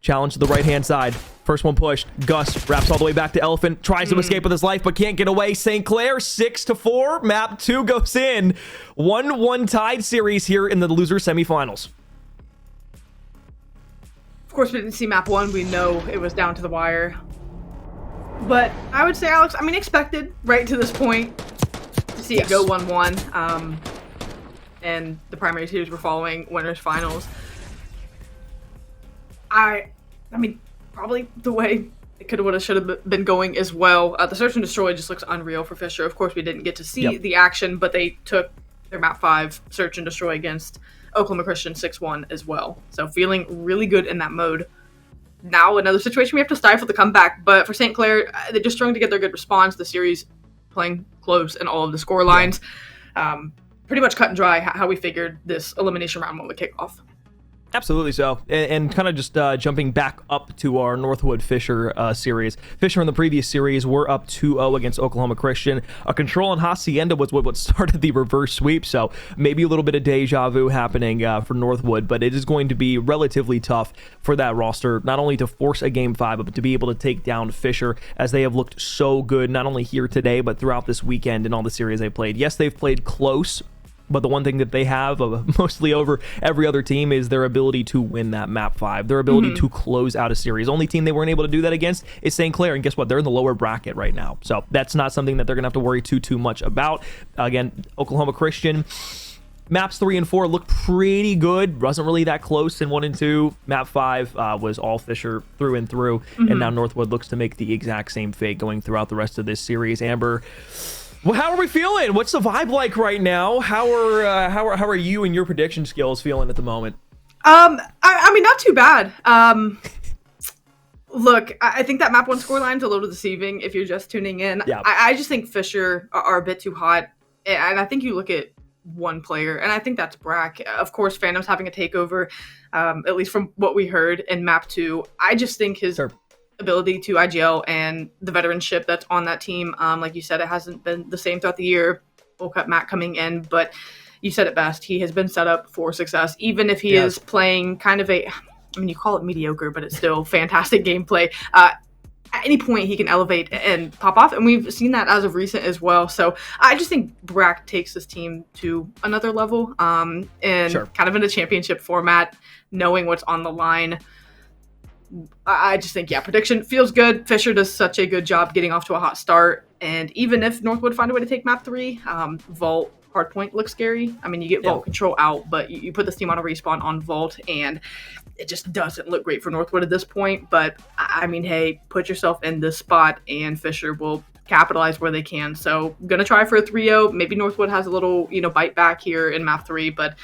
Challenge to the right-hand side. First one pushed. Gus wraps all the way back to Elephant. Tries to escape with his life, but can't get away. St. Clair, 6-4. Map 2 goes in. 1-1 tied series here in the loser semifinals. Of course, we didn't see map 1. We know it was down to the wire. But I would say, Alex, I mean, expected right to this point to see it go 1-1. And the primary series were following winners finals. I mean, probably the way it could have, would have, should have been going as well. The search and destroy just looks unreal for Fisher. Of course, we didn't get to see the action, but they took their map 5 search and destroy against Oklahoma Christian 6-1 as well. So feeling really good in that mode. Now another situation we have to stifle the comeback, but for St. Clair, they're just trying to get their good response. The series playing close in all of the score lines. pretty much cut and dry how we figured this elimination round would kick off. Absolutely so. And kind of just jumping back up to our Northwood Fisher series. Fisher in the previous series were up 2-0 against Oklahoma Christian. A control on Hacienda was what started the reverse sweep, so maybe a little bit of deja vu happening for Northwood, but it is going to be relatively tough for that roster, not only to force a Game 5, but to be able to take down Fisher, as they have looked so good, not only here today, but throughout this weekend in all the series they played. Yes, they've played close, but the one thing that they have mostly over every other team is their ability to win that map 5, their ability to close out a series. Only team they weren't able to do that against is St. Clair, and guess what? They're in the lower bracket right now, so that's not something that they're going to have to worry too much about. Again, Oklahoma Christian, maps 3 and 4 looked pretty good. Wasn't really that close in 1 and 2. Map 5 was all Fisher through and through, and now Northwood looks to make the exact same fate going throughout the rest of this series. Amber, well, how are we feeling? What's the vibe like right now? How are you and your prediction skills feeling at the moment? I mean, not too bad. Look, I think that map 1 scoreline's a little deceiving if you're just tuning in. Yeah. I just think Fisher are a bit too hot, and I think you look at one player, and I think that's Brack. Of course, Phantom's having a takeover, at least from what we heard in map 2. I just think his ability to IGL and the veteranship that's on that team, like you said, it hasn't been the same throughout the year. We'll cut Matt coming in, but you said it best. He has been set up for success, even if he is playing kind of I mean, you call it mediocre, but it's still fantastic gameplay. At any point, he can elevate and pop off, and we've seen that as of recent as well. So I just think Brack takes this team to another level, and kind of in a championship format, knowing what's on the line. I just think, prediction feels good. Fisher does such a good job getting off to a hot start. And even if Northwood find a way to take map 3, Vault hardpoint looks scary. I mean, you get Vault control out, but you put this team on a respawn on Vault, and it just doesn't look great for Northwood at this point. But, I mean, hey, put yourself in this spot, and Fisher will capitalize where they can. So, going to try for a 3-0. Maybe Northwood has a little, bite back here in map 3, but,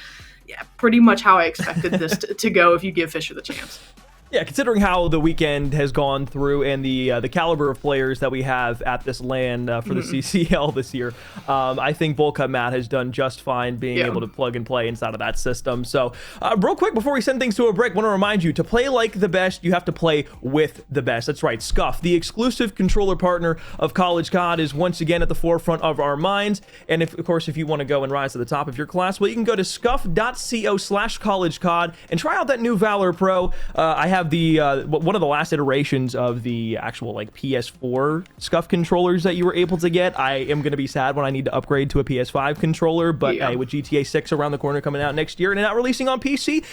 pretty much how I expected this to go if you give Fisher the chance. Yeah, considering how the weekend has gone through and the caliber of players that we have at this LAN for the CCL this year, I think Volcut Matt has done just fine being able to plug and play inside of that system. So, real quick, before we send things to a break, I want to remind you, to play like the best, you have to play with the best. That's right, Scuff, the exclusive controller partner of College COD, is once again at the forefront of our minds. And of course, if you want to go and rise to the top of your class, well, you can go to scuff.co/collegecod and try out that new Valor Pro. I have the one of the last iterations of the actual like PS4 Scuff controllers that you were able to get. I am going to be sad when I need to upgrade to a PS5 controller, but with GTA 6 around the corner coming out next year and not releasing on PC,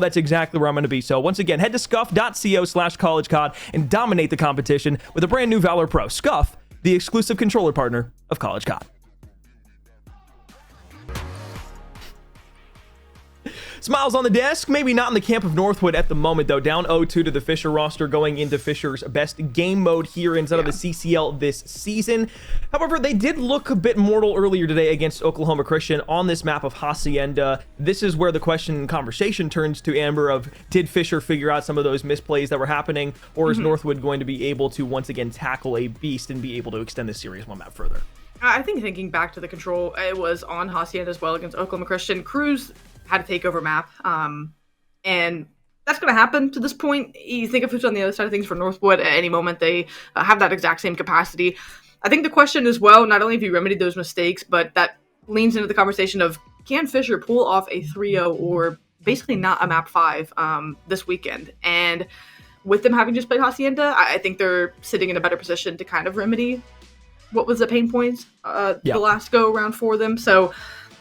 that's exactly where I'm going to be. So once again, head to scuff.co/collegecod and dominate the competition with a brand new Valor Pro. Scuff, the exclusive controller partner of College COD. Smiles on the desk, maybe not in the camp of Northwood at the moment, though. Down 0-2 to the Fisher roster going into Fisher's best game mode here inside of the CCL this season. However, they did look a bit mortal earlier today against Oklahoma Christian on this map of Hacienda. This is where the question and conversation turns to, Amber, of did Fisher figure out some of those misplays that were happening, or is Northwood going to be able to once again tackle a beast and be able to extend the series one map further? I think thinking back to the control, it was on Hacienda as well against Oklahoma Christian. Cruz had a takeover map, and that's going to happen to this point. You think of who's on the other side of things for Northwood. At any moment, they have that exact same capacity. I think the question as well, not only have you remedied those mistakes, but that leans into the conversation of, can Fisher pull off a 3-0 or basically not a map 5 this weekend? And with them having just played Hacienda, I think they're sitting in a better position to kind of remedy what was the pain points the last go around for them. So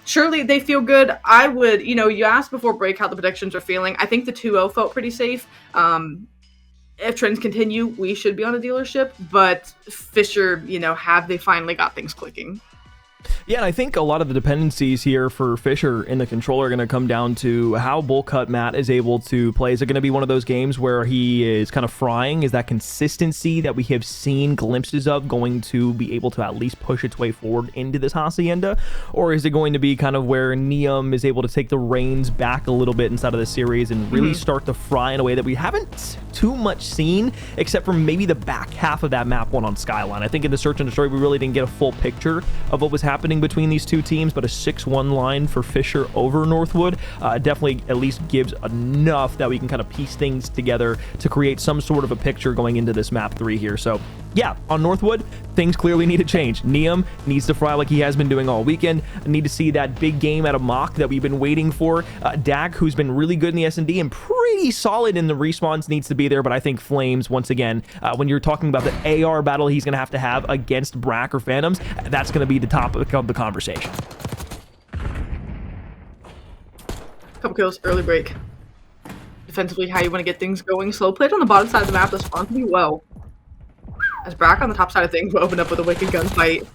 surely they feel good. I would, you asked before break how the predictions are feeling. I think the 2-0 felt pretty safe. If trends continue, we should be on a dealership. But Fisher, have they finally got things clicking? Yeah, and I think a lot of the dependencies here for Fisher in the controller are going to come down to how Bullcut Matt is able to play. Is it going to be one of those games where he is kind of frying? Is that consistency that we have seen glimpses of going to be able to at least push its way forward into this Hacienda? Or is it going to be kind of where Neum is able to take the reins back a little bit inside of the series and really start to fry in a way that we haven't too much seen, except for maybe the back half of that map one on Skyline? I think in the Search and Destroy, we really didn't get a full picture of what was happening happening between these two teams, but a 6-1 line for Fisher over Northwood definitely at least gives enough that we can kind of piece things together to create some sort of a picture going into this map 3 here. So yeah, on Northwood, things clearly need to change. Neum needs to fry like he has been doing all weekend. I need to see that big game out of Mock that we've been waiting for. Dak, who's been really good in the S&D and pretty solid in the respawns, needs to be there, but I think Flames, once again, when you're talking about the AR battle he's going to have against Brack or Phantoms, that's going to be the topic of the conversation. Couple kills, early break. Defensively, how you want to get things going. Slow played on the bottom side of the map, responds pretty well. As Brack on the top side of things will open up with a wicked gunfight.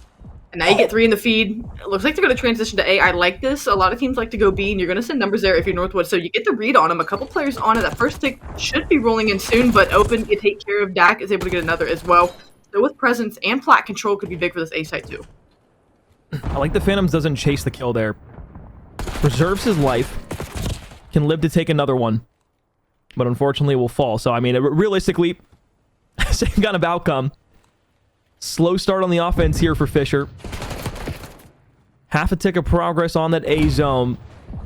And now you get 3 in the feed. It looks like they're going to transition to A. I like this. A lot of teams like to go B, and you're going to send numbers there if you're Northwood. So you get the read on them. A couple players on it. That first tick should be rolling in soon, but open, you take care of. Dak is able to get another as well. So with presence and plat control could be big for this A site too. I like the Phantoms doesn't chase the kill there. Preserves his life. Can live to take another one. But unfortunately will fall. So, I mean, realistically, same kind of outcome. Slow start on the offense here for Fisher. Half a tick of progress on that A zone,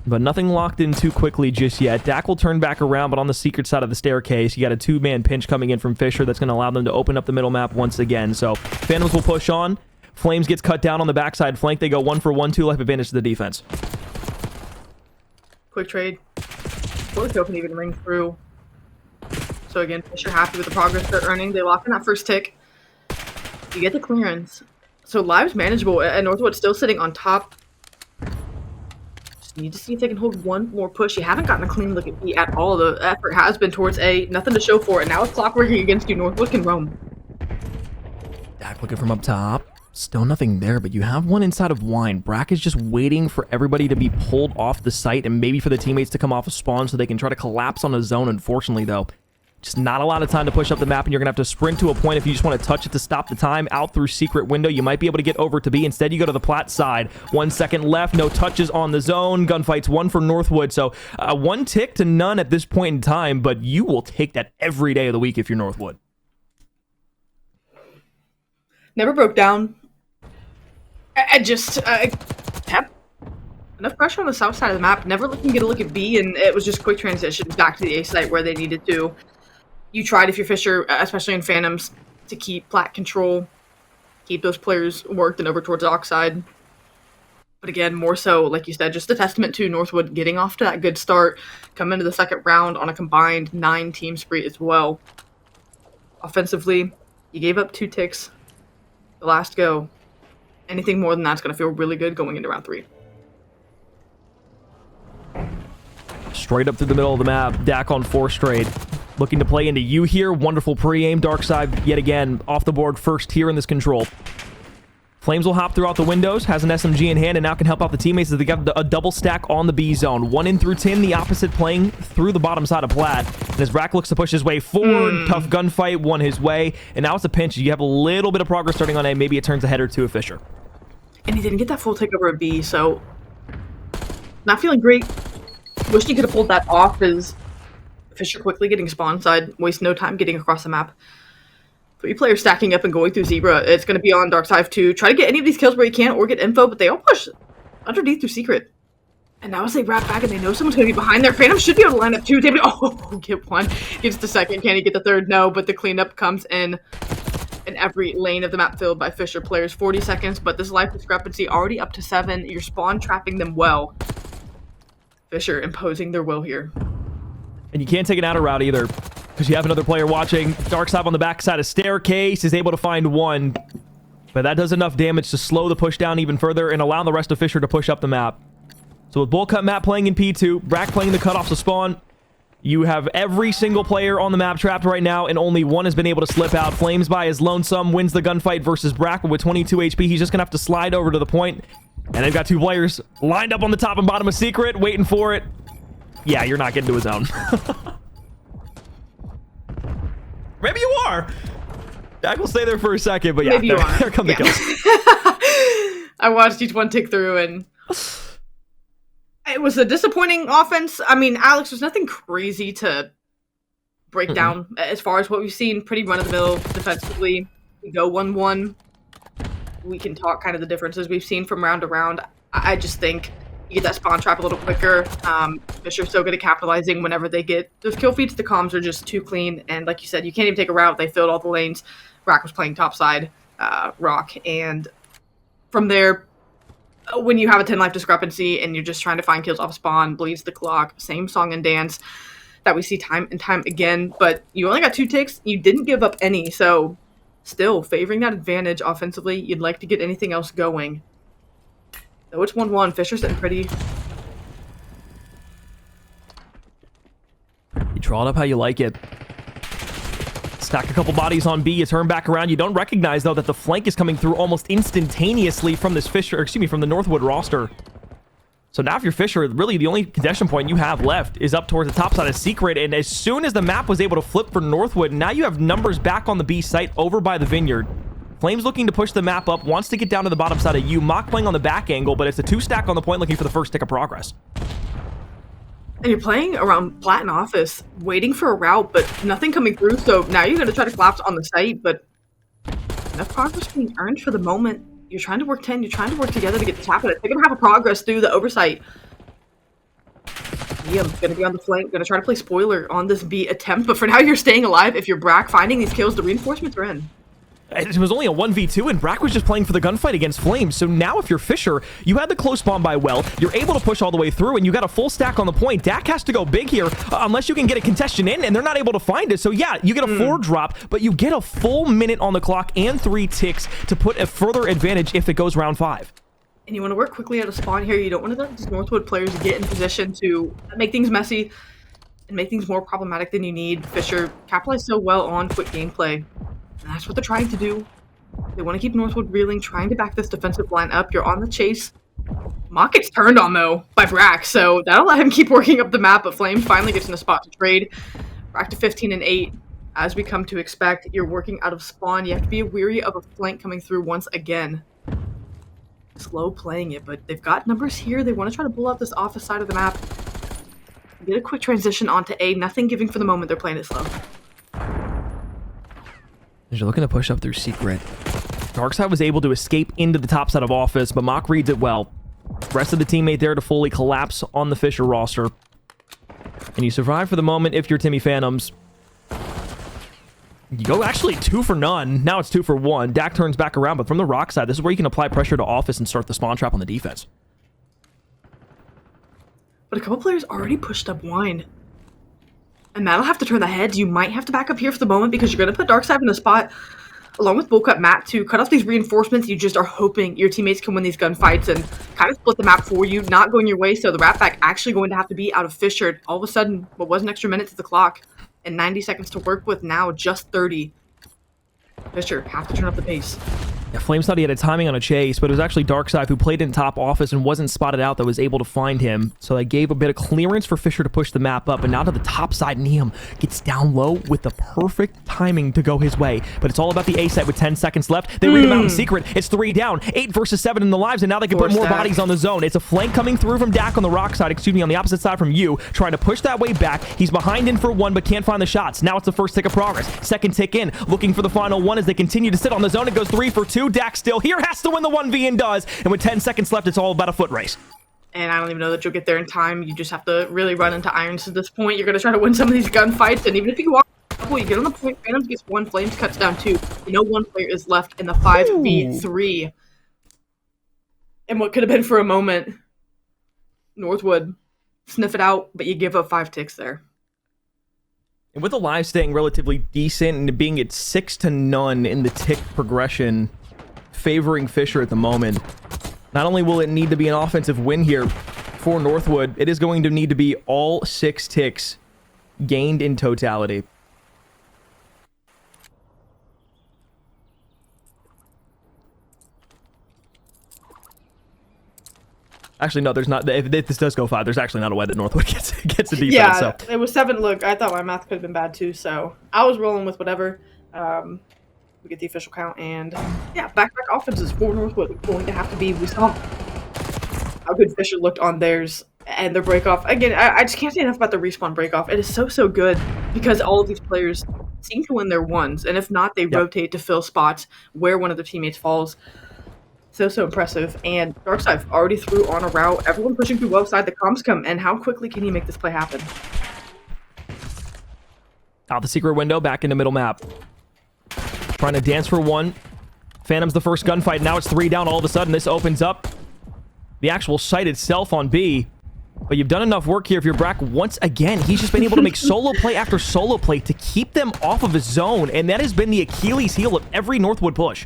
but nothing locked in too quickly just yet. Dak will turn back around, but on the secret side of the staircase, you got a 2-man pinch coming in from Fisher that's going to allow them to open up the middle map once again. So Phantoms will push on. Flames gets cut down on the backside flank. They go 1 for 1, 2 life advantage to the defense. Quick trade. Before the kill can even ring through. So again, Fisher happy with the progress they're earning. They lock in that first tick. You get the clearance. So live's manageable, and Northwood still sitting on top. Just need to see if they can hold one more push. You haven't gotten a clean look at B at all. The effort has been towards A. Nothing to show for it. Now it's clock working against you. Northwood can roam. Dak looking from up top. Still nothing there, but you have one inside of Wine. Brack is just waiting for everybody to be pulled off the site and maybe for the teammates to come off a spawn so they can try to collapse on a zone. Unfortunately, though, just not a lot of time to push up the map, and you're going to have to sprint to a point if you just want to touch it to stop the time. Out through secret window, you might be able to get over to B. Instead, you go to the plat side. 1 second left, no touches on the zone. Gunfights 1 for Northwood, so 1 tick to none at this point in time, but you will take that every day of the week if you're Northwood. Never broke down. I just kept enough pressure on the south side of the map. Never looking to get a look at B, and it was just quick transition back to the A site where they needed to. You tried, if you're Fisher, especially in Phantoms, to keep plat control, keep those players worked and over towards Oxide. But again, more so, like you said, just a testament to Northwood getting off to that good start, come into the second round on a combined 9-team spree as well. Offensively, you gave up 2 ticks the last go. Anything more than that's going to feel really good going into round 3. Straight up through the middle of the map. Dak on 4 straight. Looking to play into you here. Wonderful pre-aim. Dark side yet again off the board first here in this control. Flames will hop throughout the windows. Has an SMG in hand and now can help out the teammates as they got a double stack on the B zone. 1 in through 10. The opposite playing through the bottom side of plat. And as Brack looks to push his way forward. Tough gunfight. Won his way. And now it's a pinch. You have a little bit of progress starting on A. Maybe it turns a head or 2 of Fisher. And he didn't get that full takeover of B, so not feeling great. Wish he could have pulled that off as Fisher quickly getting spawn side, waste no time getting across the map. 3 players stacking up and going through Zebra. It's going to be on Dark Side to try to get any of these kills where you can or get info, but they all push underneath through secret. And now as they wrap back and they know someone's going to be behind there, Phantom should be able to line up 2. Get 1. Gets the second. Can he get the 3rd? No, but the cleanup comes in every lane of the map filled by Fisher players. 40 seconds, but this life discrepancy already up to 7. You're spawn trapping them well. Fisher imposing their will here. And you can't take an outer route either, because you have another player watching. Dark side on the backside of staircase is able to find 1. But that does enough damage to slow the push down even further and allow the rest of Fisher to push up the map. So with Bull Cut Matt playing in P2, Brack playing the cutoffs of spawn, you have every single player on the map trapped right now, and only 1 has been able to slip out. Flames by his lonesome wins the gunfight versus Brack, but with 22 HP, he's just going to have to slide over to the point. And they've got 2 players lined up on the top and bottom of secret, waiting for it. Yeah, you're not getting to his zone. Maybe you are. Dak will stay there for a second, but yeah, there come the kills. I watched each one tick through, and it was a disappointing offense. I mean, Alex, was nothing crazy to break down as far as what we've seen. Pretty run-of-the-mill defensively. We go 1-1. we can talk kind of the differences we've seen from round to round. I just think you get that spawn trap a little quicker. Fisher's so good at capitalizing whenever they get those kill feeds. The comms are just too clean, and like you said, you can't even take a route. They filled all the lanes. Rack was playing topside, Rock, and from there, when you have a 10 life discrepancy and you're just trying to find kills off spawn, bleeds the clock, same song and dance that we see time and time again, but you only got 2 ticks, you didn't give up any, so still favoring that advantage offensively. You'd like to get anything else going. Though it's 1-1, Fisher sitting pretty. You draw it up how you like it. Stack a couple bodies on B, you turn back around. You don't recognize, though, that the flank is coming through almost instantaneously from this from the Northwood roster. So now if you're Fisher, really the only contention point you have left is up towards the top side of Secret, and as soon as the map was able to flip for Northwood, now you have numbers back on the B site over by the Vineyard. Flames looking to push the map up, wants to get down to the bottom side of U. Mock playing on the back angle, but it's a 2-stack on the point looking for the first tick of progress. And you're playing around Plat and Office, waiting for a route, but nothing coming through, so now you're going to try to collapse on the site, but enough progress being earned for the moment. You're trying to work 10, you're trying to work together to get the tap, and they're going to have a progress through the oversight. Liam's going to be on the flank, going to try to play spoiler on this B attempt, but for now you're staying alive. If you're Brack finding these kills, the reinforcements are in. It was only a 1v2, and Brack was just playing for the gunfight against Flames. So now if you're Fisher, you had the close spawn by well, you're able to push all the way through, and you got a full stack on the point. Dak has to go big here, unless you can get a contestation in, and they're not able to find it. So yeah, you get a 4 drop, but you get a full minute on the clock and 3 ticks to put a further advantage if it goes round 5. And you want to work quickly out of spawn here. You don't want to let these Northwood players get in position to make things messy and make things more problematic than you need. Fisher capitalized so well on quick gameplay. And that's what they're trying to do. They want to keep Northwood reeling, trying to back this defensive line up. You're on the chase. Mock gets turned on, though, by Brack, so that'll let him keep working up the map, but Flames finally gets in a spot to trade. Brack to 15 and 8. As we come to expect, you're working out of spawn. You have to be wary of a flank coming through once again. Slow playing it, but they've got numbers here. They want to try to pull out this office side of the map. Get a quick transition onto A. Nothing giving for the moment. They're playing it slow. You're looking to push up through Secret. Darkside was able to escape into the top side of Office, but Mock reads it well. Rest of the teammate there to fully collapse on the Fisher roster. And you survive for the moment if you're Timmy Phantoms. You go actually 2 for none. Now it's 2 for 1. Dak turns back around, but from the Rock side, this is where you can apply pressure to Office and start the spawn trap on the defense. But a couple players already pushed up Wine. And that'll have to turn the heads. You might have to back up here for the moment because you're going to put Darkside in a spot along with Bullcut Matt to cut off these reinforcements. You just are hoping your teammates can win these gunfights and kind of split the map for you, not going your way. So the wrap back actually going to have to be out of Fisher. All of a sudden, what was an extra minute to the clock and 90 seconds to work with, now just 30. Fisher have to turn up the pace. Yeah, Flames thought he had a timing on a chase, but it was actually Darkside who played in top Office and wasn't spotted out that was able to find him. So that gave a bit of clearance for Fisher to push the map up, and now to the top side, Neum gets down low with the perfect timing to go his way. But it's all about the A site with 10 seconds left. They read him out in Secret. It's 3 down, 8 versus 7 in the lives, and now they can put more bodies on the zone. It's a flank coming through from Dak on the Rock side, on the opposite side from you, trying to push that way back. He's behind in for 1, but can't find the shots. Now it's the first tick of progress. Second tick in, looking for the final 1 as they continue to sit on the zone. It goes 3 for 2. Dak still here, has to win the 1v and does. And with 10 seconds left, it's all about a foot race. And I don't even know that you'll get there in time. You just have to really run into irons at this point. You're going to try to win some of these gunfights, and even if you walk a couple, you get on the point. Phantoms gets 1, Flames cuts down 2. You know 1 player is left in the 5v3. And what could have been for a moment, Northwood sniff it out, but you give up 5 ticks there. And with the live staying relatively decent and being at 6 to none in the tick progression, favoring Fisher at the moment, not only will it need to be an offensive win here for Northwood, it is going to need to be all 6 ticks gained in totality. Actually, no, there's not. If this does go 5, there's actually not a way that Northwood gets a defense. Yeah, so. It was 7. Look, I thought my math could have been bad too, so I was rolling with whatever. We get the official count, and yeah, back-to-back offenses for Northwood going to have to be. We saw how good Fisher looked on theirs and their break-off. Again, I just can't say enough about the respawn break-off. It is so good because all of these players seem to win their ones, and if not, they rotate to fill spots where one of their teammates falls. So impressive. And Darkside already threw on a route. Everyone pushing through well side. The comms come. And how quickly can he make this play happen? Out the secret window, back into middle map. Trying to dance for one. Phantom's the first gunfight. Now it's 3 down. All of a sudden, this opens up the actual site itself on B. But you've done enough work here if you're Brack. Once again, he's just been able to make solo play after solo play to keep them off of his zone. And that has been the Achilles heel of every Northwood push.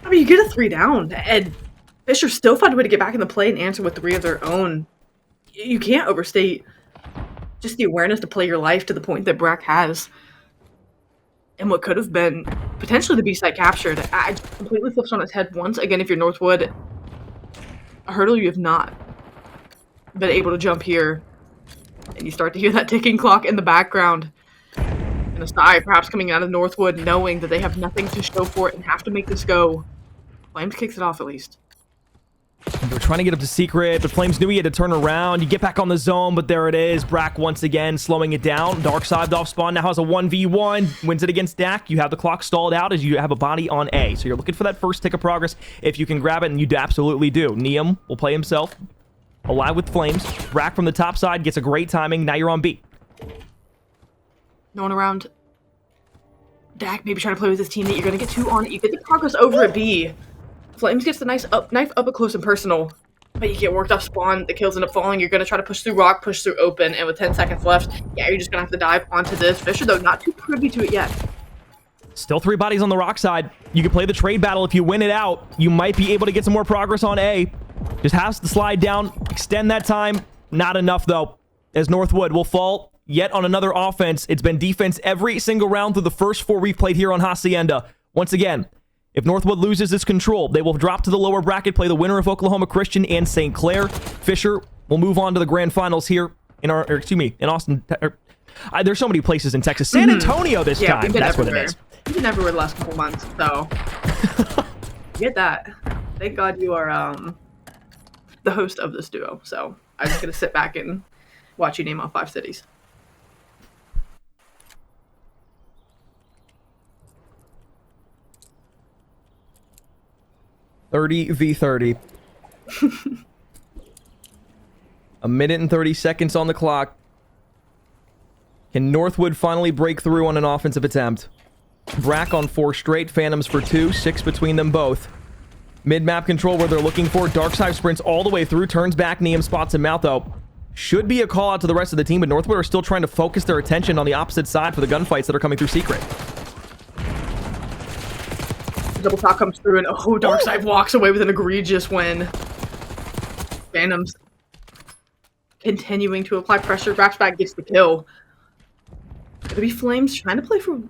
I mean, you get a 3 down, and Fisher still found a way to get back in the play and answer with 3 of their own. You can't overstate just the awareness to play your life to the point that Brack has. And what could have been potentially the B-side captured. I completely flips on its head once. Again, if you're Northwood, a hurdle you have not been able to jump here. And you start to hear that ticking clock in the background. And a sigh perhaps coming out of Northwood, knowing that they have nothing to show for it and have to make this go. Flames kicks it off at least. They're trying to get up to secret, but Flames knew he had to turn around. You get back on the zone, but there it is. Brack once again slowing it down. Darkside off spawn now has a 1v1. Wins it against Dak. You have the clock stalled out as you have a body on A. So you're looking for that first tick of progress if you can grab it, and you absolutely do. Neum will play himself. Alive with Flames. Brack from the top side gets a great timing. Now you're on B. No one around. Dak maybe trying to play with his teammate. You're going to get 2 on it. You get the progress over at B. Flames gets the nice knife up at close and personal. But you get worked off spawn. The kills end up falling. You're going to try to push through rock, push through open. And with 10 seconds left, yeah, you're just going to have to dive onto this. Fisher, though, not too privy to it yet. Still 3 bodies on the rock side. You can play the trade battle. If you win it out, you might be able to get some more progress on A. Just has to slide down, extend that time. Not enough, though, as Northwood will fall yet on another offense. It's been defense every single round through the first 4 we've played here on Hacienda. Once again, if Northwood loses this control, they will drop to the lower bracket, play the winner of Oklahoma Christian and St. Clair. Fisher will move on to the grand finals here in in Austin. There's so many places in Texas. San Antonio this time. That's what it is. We've been everywhere the last couple months, so get that. Thank God you are the host of this duo. So I'm just gonna sit back and watch you name off 5 cities. (30v30). A minute and 30 seconds on the clock. Can Northwood finally break through on an offensive attempt? Brack on 4 straight, Phantoms for 2, 6 between them both. Mid-map control where they're looking for. Darkside sprints all the way through, turns back, Neum spots him out though. Should be a call out to the rest of the team, but Northwood are still trying to focus their attention on the opposite side for the gunfights that are coming through secret. Double top comes through and Darkside walks away with an egregious win. Phantoms continuing to apply pressure. Ratchback gets the kill. It'll be Flames trying to play for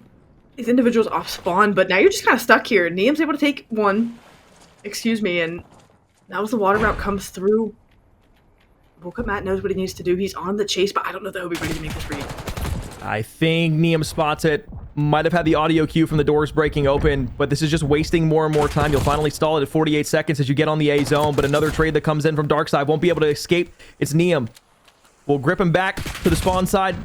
these individuals off spawn, but now you're just kind of stuck here. Neum's able to take one. Excuse me, and now as the water route comes through, Woke Matt knows what he needs to do. He's on the chase, but I don't know that he'll be ready to make this read. I think Neum spots it. Might have had the audio cue from the doors breaking open, but this is just wasting more and more time. You'll finally stall it at 48 seconds as you get on the A zone, but another trade that comes in from Darkside won't be able to escape. It's Neum. We'll grip him back to the spawn side,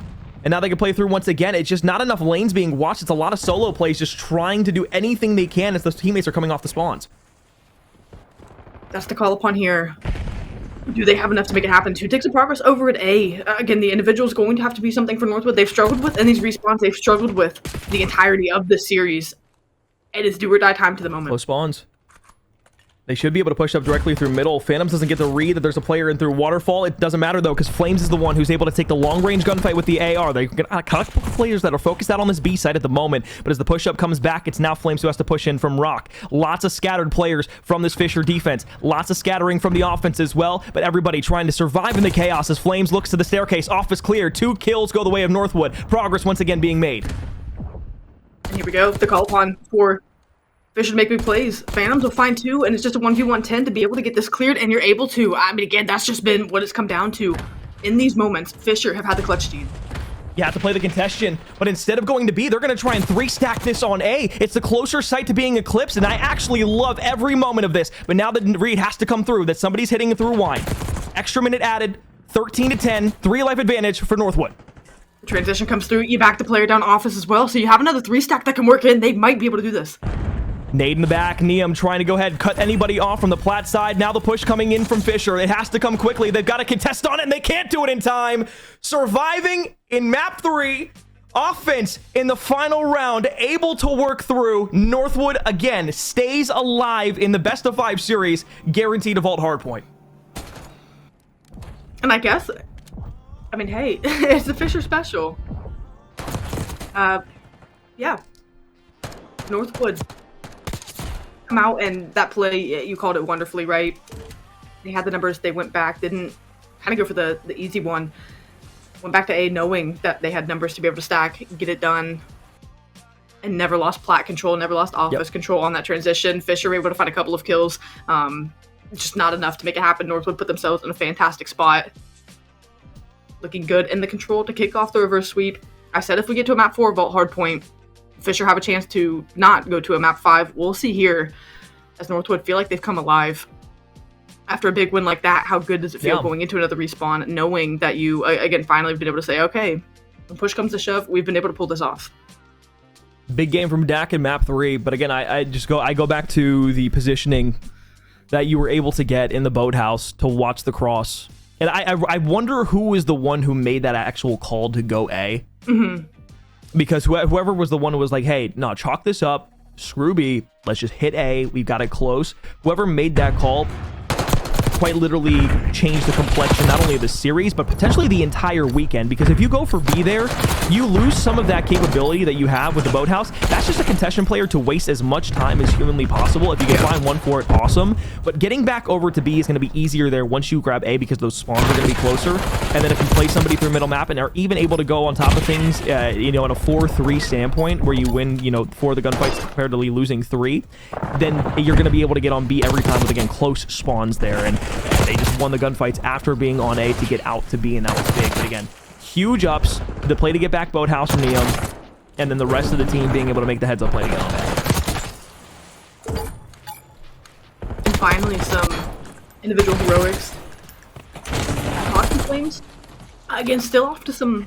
and now they can play through once again. It's just not enough lanes being watched. It's a lot of solo plays just trying to do anything they can as the teammates are coming off the spawns. That's the call upon here. Do they have enough to make it happen? 2 ticks of progress over at A. Again, the individual's going to have to be something for Northwood. They've struggled with, and these respawns, they've struggled with the entirety of this series. It is do or die time to the moment. Close spawns. They should be able to push up directly through middle. Phantoms doesn't get the read that there's a player in through Waterfall. It doesn't matter, though, because Flames is the one who's able to take the long-range gunfight with the AR. They've got a couple of players that are focused out on this B side at the moment, but as the push-up comes back, it's now Flames who has to push in from Rock. Lots of scattered players from this Fisher defense. Lots of scattering from the offense as well, but everybody trying to survive in the chaos as Flames looks to the staircase. Office clear. 2 kills go the way of Northwood. Progress once again being made. And here we go. The call upon for Fisher to make big plays. Phantoms will find 2, and it's just a 1v110 to be able to get this cleared, and you're able to. I mean, again, that's just been what it's come down to. In these moments, Fisher have had the clutch gene. You have to play the congestion, but instead of going to B, they're going to try and 3-stack this on A. It's the closer site to being eclipsed, and I actually love every moment of this, but now the read has to come through, that somebody's hitting through wine. Extra minute added, 13-10, 3 life advantage for Northwood. Transition comes through, you back the player down office as well, so you have another 3-stack that can work in. They might be able to do this. Nade in the back. Neum trying to go ahead, cut anybody off from the plat side. Now the push coming in from Fisher. It has to come quickly. They've got to contest on it, and they can't do it in time. Surviving in map 3. Offense in the final round, able to work through. Northwood, again, stays alive in the best of 5 series, guaranteed a vault hardpoint. And I guess, I mean, hey, it's the Fisher special. Yeah. Northwood come out, and that play, you called it wonderfully, right? They had the numbers, they went back, didn't kind of go for the easy one. Went back to A knowing that they had numbers to be able to stack, get it done, and never lost plat control, never lost office control on that transition. Fisher were able to find a couple of kills, just not enough to make it happen. Northwood put themselves in a fantastic spot. Looking good in the control to kick off the reverse sweep. I said if we get to a map 4 vault hardpoint, Fisher have a chance to not go to a map 5. We'll see here as Northwood feel like they've come alive. After a big win like that, how good does it feel going into another respawn, knowing that you, again, finally have been able to say, okay, when push comes to shove, we've been able to pull this off. Big game from Dak in map 3, but again, I go back to the positioning that you were able to get in the boathouse to watch the cross. And I wonder who is the one who made that actual call to go A. Because whoever was the one who was like, hey, no, chalk this up, screw B, let's just hit A, we've got it close. Whoever made that call quite literally changed the complexion not only of the series, but potentially the entire weekend. Because if you go for B there, you lose some of that capability that you have with the boathouse. That's just a contention player to waste as much time as humanly possible. If you can find one for it, awesome. But getting back over to B is going to be easier there once you grab A, because those spawns are going to be closer. And then if you play somebody through middle map and are even able to go on top of things, you know, in a 4-3 standpoint where you win, you know, 4 of the gunfights compared to losing 3, then you're going to be able to get on B every time with, again, close spawns there. And they just won the gunfights after being on A to get out to B, and that was big. But again, huge ups. The play to get back boathouse from Neum, and then the rest of the team being able to make the heads-up play to get on A. And finally, some individual heroics. Hockey Flames, again, still off to some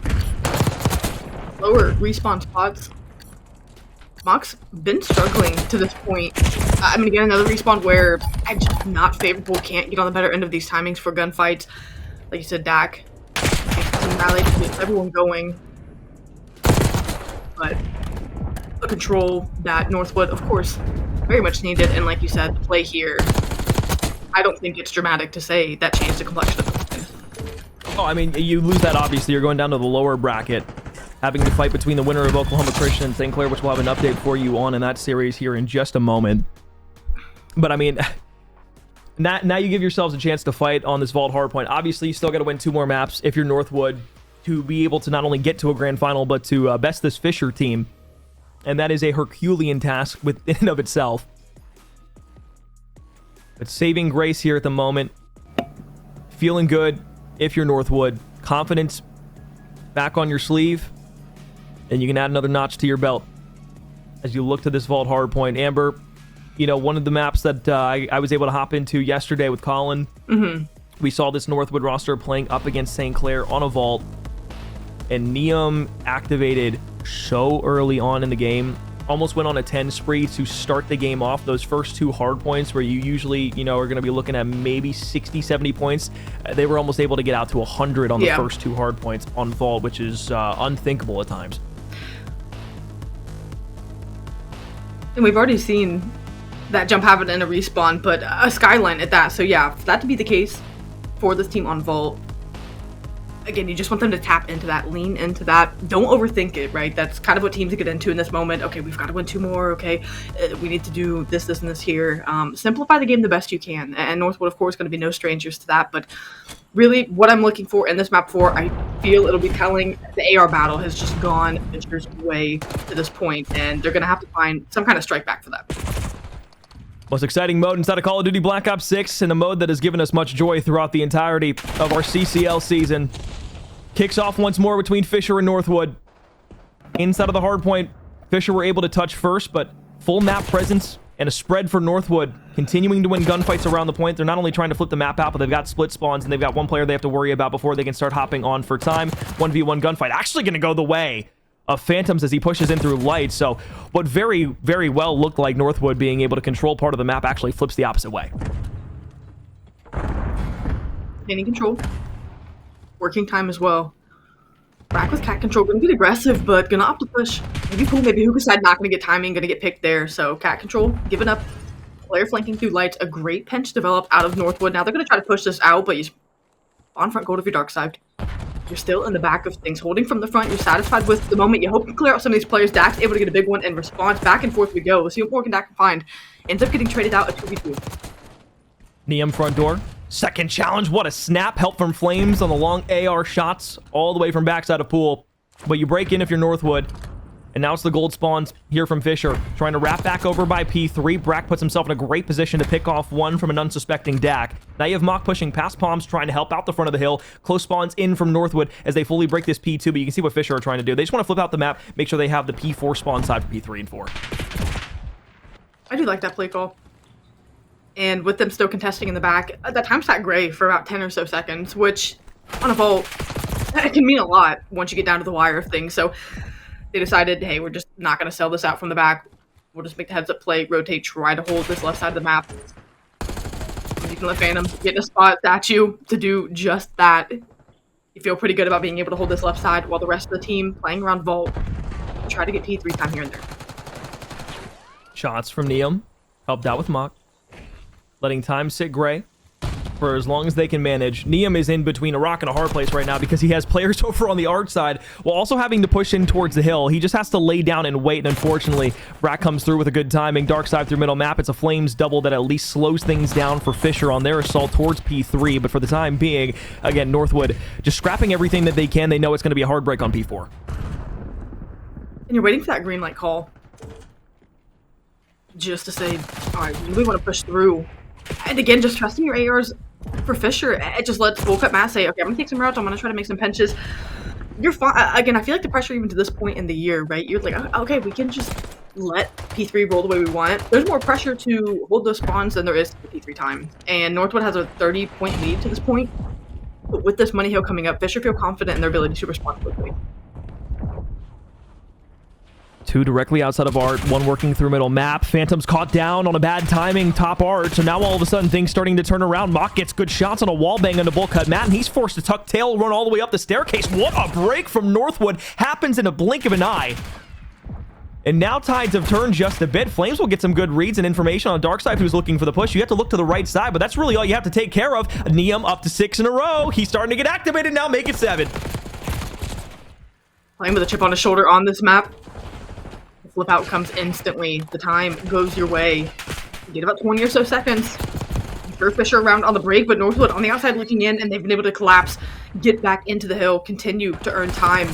lower respawn spots. Mock's been struggling to this point. I mean, again, another respawn where I'm just not favorable, can't get on the better end of these timings for gunfights. Like you said, Dak, rally to get everyone going. But a control that Northwood, of course, very much needed. And like you said, the play here, I don't think it's dramatic to say that changed the complexion of the game. Oh, I mean, you lose that, obviously. You're going down to the lower bracket, having the fight between the winner of Oklahoma Christian and St. Clair, which we'll have an update for you on in that series here in just a moment. But I mean, now you give yourselves a chance to fight on this vault hardpoint. Obviously, you still got to win 2 more maps if you're Northwood to be able to not only get to a grand final, but to best this Fisher team. And that is a Herculean task within and of itself. But saving grace here at the moment. Feeling good if you're Northwood. Confidence back on your sleeve. And you can add another notch to your belt as you look to this vault hardpoint. Amber, you know, one of the maps that I was able to hop into yesterday with Colin, we saw this Northwood roster playing up against St. Clair on a vault, and Neum activated so early on in the game, almost went on a 10 spree to start the game off. Those first 2 hard points where you usually, you know, are going to be looking at maybe 60, 70 points, they were almost able to get out to 100 on the first 2 hard points on vault, which is unthinkable at times. And we've already seen that jump happen in a respawn, but a skyline at that. So yeah, for that to be the case for this team on vault, again, you just want them to tap into that, lean into that. Don't overthink it, right? That's kind of what teams get into in this moment. Okay, we've got to win 2 more. Okay, we need to do this, this, and this here. Simplify the game the best you can. And Northwood, of course, going to be no strangers to that. But really, what I'm looking for in this map 4, I feel it'll be telling. The AR battle has just gone Fisher's way to this point, and they're going to have to find some kind of strike back for that. Most exciting mode inside of Call of Duty Black Ops 6, and a mode that has given us much joy throughout the entirety of our CCL season. Kicks off once more between Fisher and Northwood. Inside of the hardpoint, Fisher were able to touch first, but full map presence and a spread for Northwood, continuing to win gunfights around the point. They're not only trying to flip the map out, but they've got split spawns, and they've got one player they have to worry about before they can start hopping on for time. 1v1 gunfight actually going to go the way of Phantoms as he pushes in through light. So what very, very well looked like Northwood being able to control part of the map actually flips the opposite way. Gaining control. Working time as well. Back with cat control. Gonna get aggressive, but gonna opt to push. Maybe cool, maybe Hookah side not gonna get timing, gonna get picked there. So cat control, giving up. Player flanking through lights. A great pinch developed out of Northwood. Now they're gonna try to push this out, but you on front gold of your dark side. You're still in the back of things, holding from the front. You're satisfied with the moment. You hope to clear out some of these players. Dax able to get a big one in response. Back and forth we go. We'll see what more Dax can find. Ends up getting traded out a 2v2. Neum front door. Second challenge. What a snap. Help from Flames on the long AR shots all the way from backside of pool. But you break in if you're Northwood. And now it's the gold spawns here from Fisher. Trying to wrap back over by P3. Brack puts himself in a great position to pick off one from an unsuspecting Dak. Now you have Mock pushing past Palms, trying to help out the front of the hill. Close spawns in from Northwood as they fully break this P2, but you can see what Fisher are trying to do. They just want to flip out the map, make sure they have the P4 spawn side for P3 and 4. I do like that play call. And with them still contesting in the back, that time sat gray for about 10 or so seconds, which on a vault, that can mean a lot once you get down to the wire of things. So they decided, hey, we're just not going to sell this out from the back. We'll just make the heads-up play, rotate, try to hold this left side of the map. You can let Phantom get in a spot at you to do just that. You feel pretty good about being able to hold this left side while the rest of the team playing around vault. Try to get P3 time here and there. Shots from Neum. Helped out with Mock. Letting time sit gray for as long as they can manage. Neum is in between a rock and a hard place right now because he has players over on the arch side while also having to push in towards the hill. He just has to lay down and wait, and unfortunately, Brack comes through with a good timing. Dark side through middle map. It's a Flames double that at least slows things down for Fisher on their assault towards P3, but for the time being, again, Northwood just scrapping everything that they can. They know it's going to be a hard break on P4. And you're waiting for that green light call just to say, all right, we really want to push through. And again, just trusting your ARs for Fisher. It just lets full cut Matt say, okay, I'm going to take some routes. I'm going to try to make some pinches. You're fine. Again, I feel like the pressure even to this point in the year, right? You're like, okay, we can just let P3 roll the way we want. There's more pressure to hold those spawns than there is to P3 time. And Northwood has a 30-point lead to this point. But with this money hill coming up, Fisher feel confident in their ability to respond quickly. Two directly outside of art, one working through middle map. Phantom's caught down on a bad timing top art, so now all of a sudden things starting to turn around. Mock gets good shots on a wall bang into Bullcut Matt, and he's forced to tuck tail run all the way up the staircase. What a break from Northwood. Happens in a blink of an eye. And now tides have turned just a bit. Flames will get some good reads and information on Darkside who's looking for the push. You have to look to the right side, but that's really all you have to take care of. Neum up to 6 in a row. He's starting to get activated now, make it 7. Playing with a chip on his shoulder on this map. Flip out comes instantly. The time goes your way. You get about 20 or so seconds. Throw Fisher around on the break, but Northwood on the outside looking in, and they've been able to collapse, get back into the hill, continue to earn time.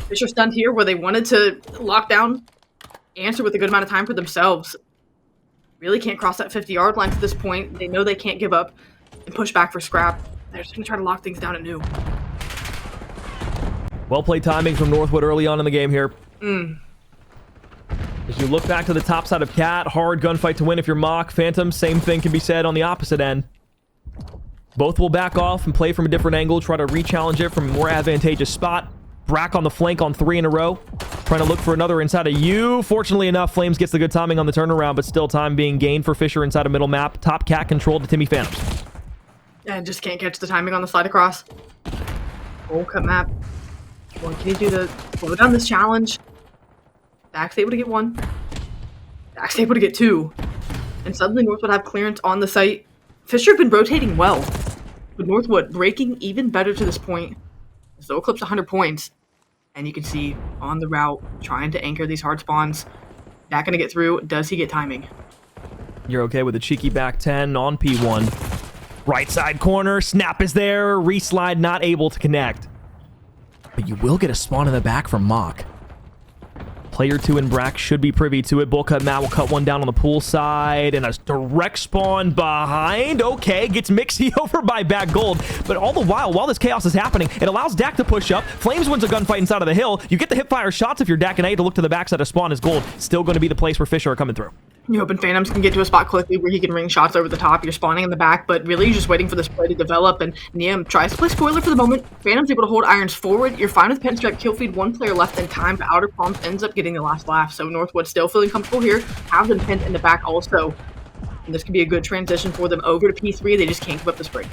Fisher stunned here where they wanted to lock down, answer with a good amount of time for themselves. Really can't cross that 50-yard line to this point. They know they can't give up and push back for scrap. They're just going to try to lock things down anew. Well played timing from Northwood early on in the game here. As you look back to the top side of Cat, hard gunfight to win if you're Mock. Phantom, same thing can be said on the opposite end. Both will back off and play from a different angle, try to re-challenge it from a more advantageous spot. Brack on the flank on 3 in a row, trying to look for another inside of you. Fortunately enough, Flames gets the good timing on the turnaround, but still time being gained for Fisher inside of middle map. Top Cat controlled to Timmy Phantoms. And just can't catch the timing on the slide across. Full cut map. What can you do to slow down this challenge? Dax able to get 1. Dax able to get 2. And suddenly Northwood have clearance on the site. Fisher have been rotating well. But Northwood breaking even better to this point. So eclipse 100 points. And you can see on the route, trying to anchor these hard spawns. Dak gonna get through. Does he get timing? You're okay with a cheeky back 10 on P1. Right side corner. Snap is there. Reslide not able to connect. But you will get a spawn in the back from Mock. Player 2 in Brack should be privy to it. Bullcut Matt will cut one down on the pool side, and a direct spawn behind. Okay, gets Mixie over by back gold. But all the while this chaos is happening, it allows Dak to push up. Flames wins a gunfight inside of the hill. You get the hip fire shots if you're Dak and A to look to the backside of spawn as gold. Still going to be the place where Fisher are coming through. You're hoping Phantoms can get to a spot quickly where he can ring shots over the top. You're spawning in the back, but really you're just waiting for this play to develop, and Niam tries to play spoiler for the moment. Phantom's able to hold irons forward. You're fine with Pinstripe kill feed, one player left in time, but Outer Palms ends up getting the last laugh, so Northwood still feeling comfortable here. Have them pinned in the back also, and this could be a good transition for them over to P3. They just can't give up the spring.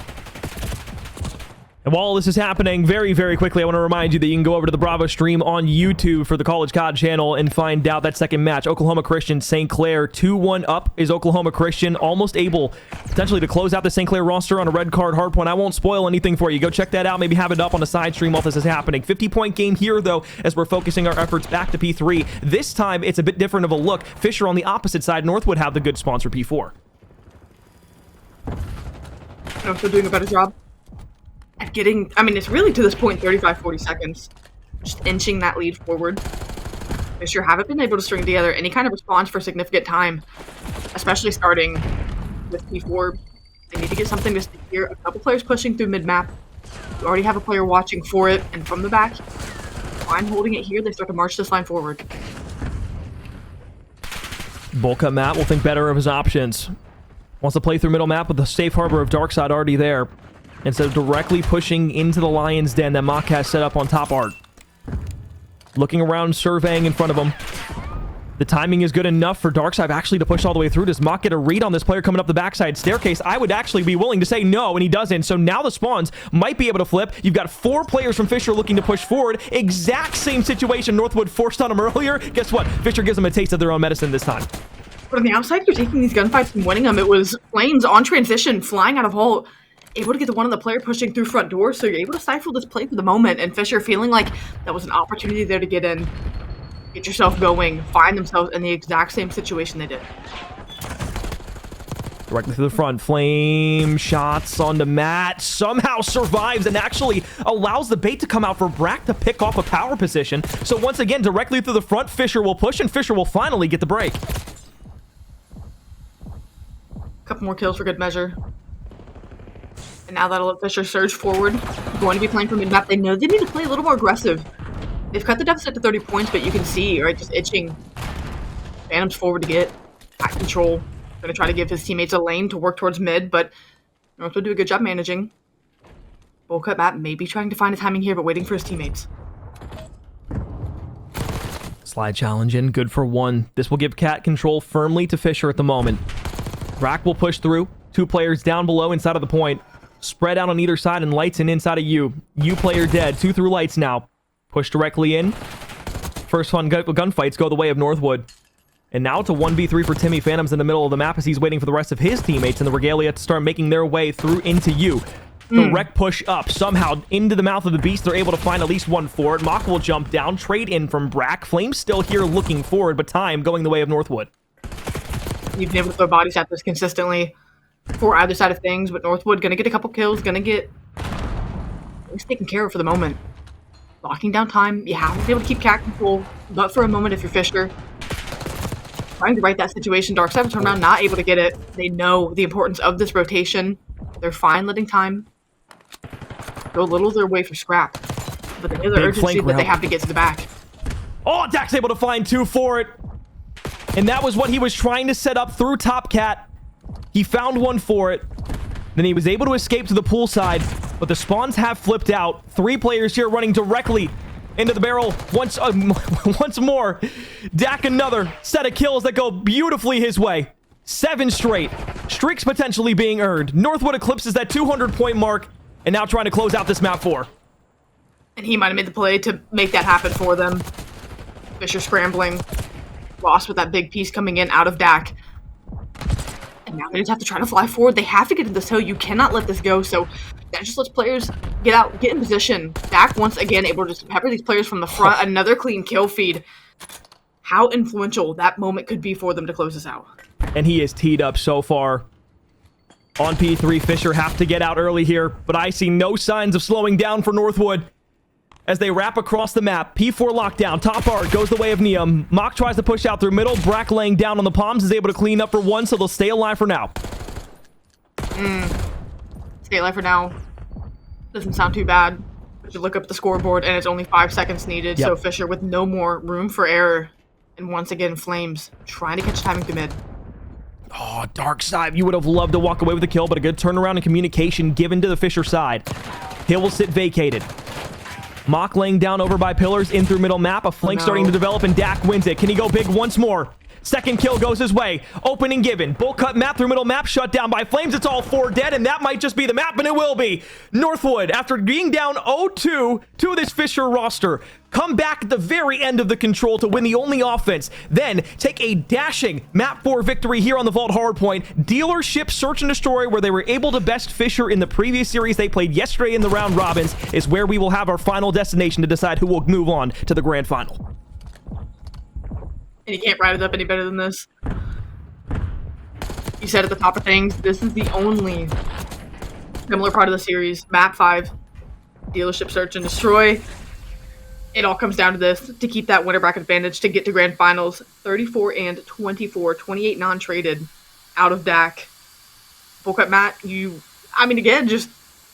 And while this is happening, very, very quickly, I want to remind you that you can go over to the Bravo stream on YouTube for the College COD channel and find out that second match. Oklahoma Christian, St. Clair, 2-1 up is Oklahoma Christian, almost able potentially to close out the St. Clair roster on a red card hardpoint. I won't spoil anything for you. Go check that out. Maybe have it up on a side stream while this is happening. 50-point game here, though, as we're focusing our efforts back to P3. This time, it's a bit different of a look. Fisher on the opposite side. Northwood have the good sponsor P4. Northwood doing a better job at getting, I mean, it's really to this point 35-40 seconds, just inching that lead forward. Fisher haven't been able to string together any kind of response for a significant time, especially starting with P4. They need to get something to stick here. A couple players pushing through mid-map. You already have a player watching for it, and from the back, fine holding it here. They start to march this line forward. Bulka Matt will think better of his options. Wants to play through middle map with the safe harbor of Darkside already there, instead of directly pushing into the Lion's Den that Mock has set up on top art. Looking around, surveying in front of him. The timing is good enough for Darkside actually to push all the way through. Does Mock get a read on this player coming up the backside staircase? I would actually be willing to say no, and he doesn't. So now the spawns might be able to flip. You've got 4 players from Fisher looking to push forward. Exact same situation Northwood forced on him earlier. Guess what? Fisher gives them a taste of their own medicine this time. But on the outside, you're taking these gunfights and winning them. It was Flames on transition, flying out of hole, able to get to one of the player pushing through front door, so you're able to stifle this play for the moment, and Fisher feeling like that was an opportunity there to get in, get yourself going, find themselves in the exact same situation they did. Directly through the front, Flame shots on the mat, somehow survives and actually allows the bait to come out for Brack to pick off a power position. So once again, directly through the front, Fisher will push, and Fisher will finally get the break. Couple more kills for good measure. And now that'll let Fisher surge forward. Going to be playing from mid-map. They know they need to play a little more aggressive. They've cut the deficit to 30 points, but you can see, right, just itching. Phantom's forward to get at control. Going to try to give his teammates a lane to work towards mid, but North will do a good job managing. Bull cut Matt maybe trying to find a timing here, but waiting for his teammates. Slide challenge in, good for 1. This will give Cat control firmly to Fisher at the moment. Brack will push through. 2 players down below inside of the point. Spread out on either side, and Lights in inside of you. You player dead. 2 through Lights now. Push directly in. First fun gunfights go the way of Northwood. And now it's a 1v3 for Timmy. Phantoms in the middle of the map as he's waiting for the rest of his teammates in the Regalia to start making their way through into you. The wreck push up. Somehow into the mouth of the beast. They're able to find at least one for it. Mock will jump down. Trade in from Brack. Flame's still here looking forward, but time going the way of Northwood. You've been able to throw bodies at this consistently for either side of things, but Northwood gonna get a couple kills, gonna get things taken care of for the moment. Locking down time, you have to be able to keep cat control, but for a moment if you're Fisher. Trying to right that situation, Darkside turn around, not able to get it. They know the importance of this rotation. They're fine letting time go a little their way for scrap, but they know the urgency that they have to get to the back. Oh, Dak's able to find 2 for it. And that was what he was trying to set up through Top Cat. He found 1 for it. Then he was able to escape to the pool side, but the spawns have flipped out. 3 players here running directly into the barrel once more. Dak another set of kills that go beautifully his way. 7 straight. Streaks potentially being earned. Northwood eclipses that 200-point mark and now trying to close out this map 4. And he might have made the play to make that happen for them. Fisher scrambling. Lost with that big piece coming in out of Dak. And now they just have to try to fly forward. They have to get to this hill. You cannot let this go. So that just lets players get out, get in position. Dak once again able to just pepper these players from the front. Another clean kill feed. How influential that moment could be for them to close this out. And he is teed up so far. On P3, Fisher have to get out early here, but I see no signs of slowing down for Northwood. As they wrap across the map, P4 lockdown, top art goes the way of Neum. Mock tries to push out through middle. Brack laying down on the palms is able to clean up for 1, so they'll stay alive for now. Stay alive for now. Doesn't sound too bad. But you look up at the scoreboard and it's only 5 seconds needed, so Fisher with no more room for error. And once again, Flames trying to catch timing to mid. Oh, dark side. You would have loved to walk away with a kill, but a good turnaround and communication given to the Fisher side. Hill will sit vacated. Mock laying down over by pillars in through middle map. A flank starting to develop, and Dak wins it. Can he go big once more? Second kill goes his way. Open and given. Bull cut map through middle map shut down by flames. It's all 4 dead, and that might just be the map, and it will be. Northwood, after being down 0-2 to this Fisher roster, come back at the very end of the control to win the only offense. Then take a dashing map 4 victory here on the Vault Hardpoint. Dealership Search and Destroy, where they were able to best Fisher in the previous series they played yesterday in the round robins, is where we will have our final destination to decide who will move on to the grand final. And you can't write it up any better than this. You said at the top of things, this is the only similar part of the series. Map 5, Dealership Search and Destroy. It all comes down to this, to keep that winner bracket advantage, to get to grand finals. 34 and 24, 28 non-traded out of DAC. Bullcut Matt, again, just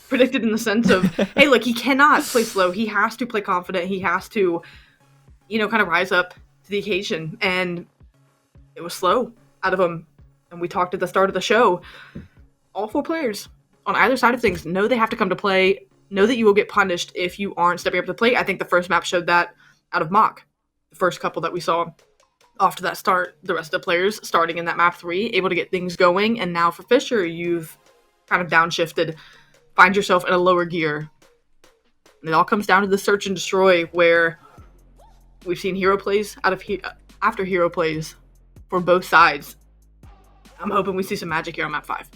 predicted in the sense of, hey, look, he cannot play slow. He has to play confident. He has to, kind of rise up to the occasion. And it was slow out of him. And we talked at the start of the show. All 4 players on either side of things know they have to come to play, know that you will get punished if you aren't stepping up to the plate. I think the first map showed that out of Mock. The first couple that we saw off to that start, the rest of the players starting in that map 3, able to get things going. And now for Fisher, you've kind of downshifted, find yourself in a lower gear. And it all comes down to the search and destroy, where we've seen hero plays after hero plays for both sides. I'm hoping we see some magic here on map 5.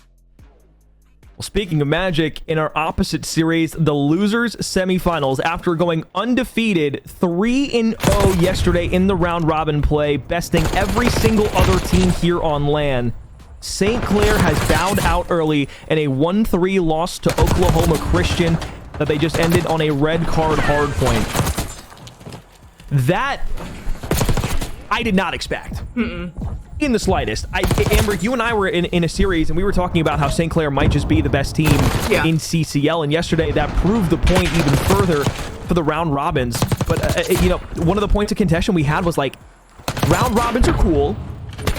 Well, speaking of magic, in our opposite series, the losers semifinals, after going undefeated 3-0 yesterday in the round robin play, besting every single other team here on LAN, St. Clair has bowed out early in a 1-3 loss to Oklahoma Christian that they just ended on a red card hard point. That I did not expect. In the slightest. Amber, you and I were in a series, and we were talking about how St. Clair might just be the best team in CCL, and yesterday that proved the point even further for the round robins. But, one of the points of contention we had was, like, round robins are cool.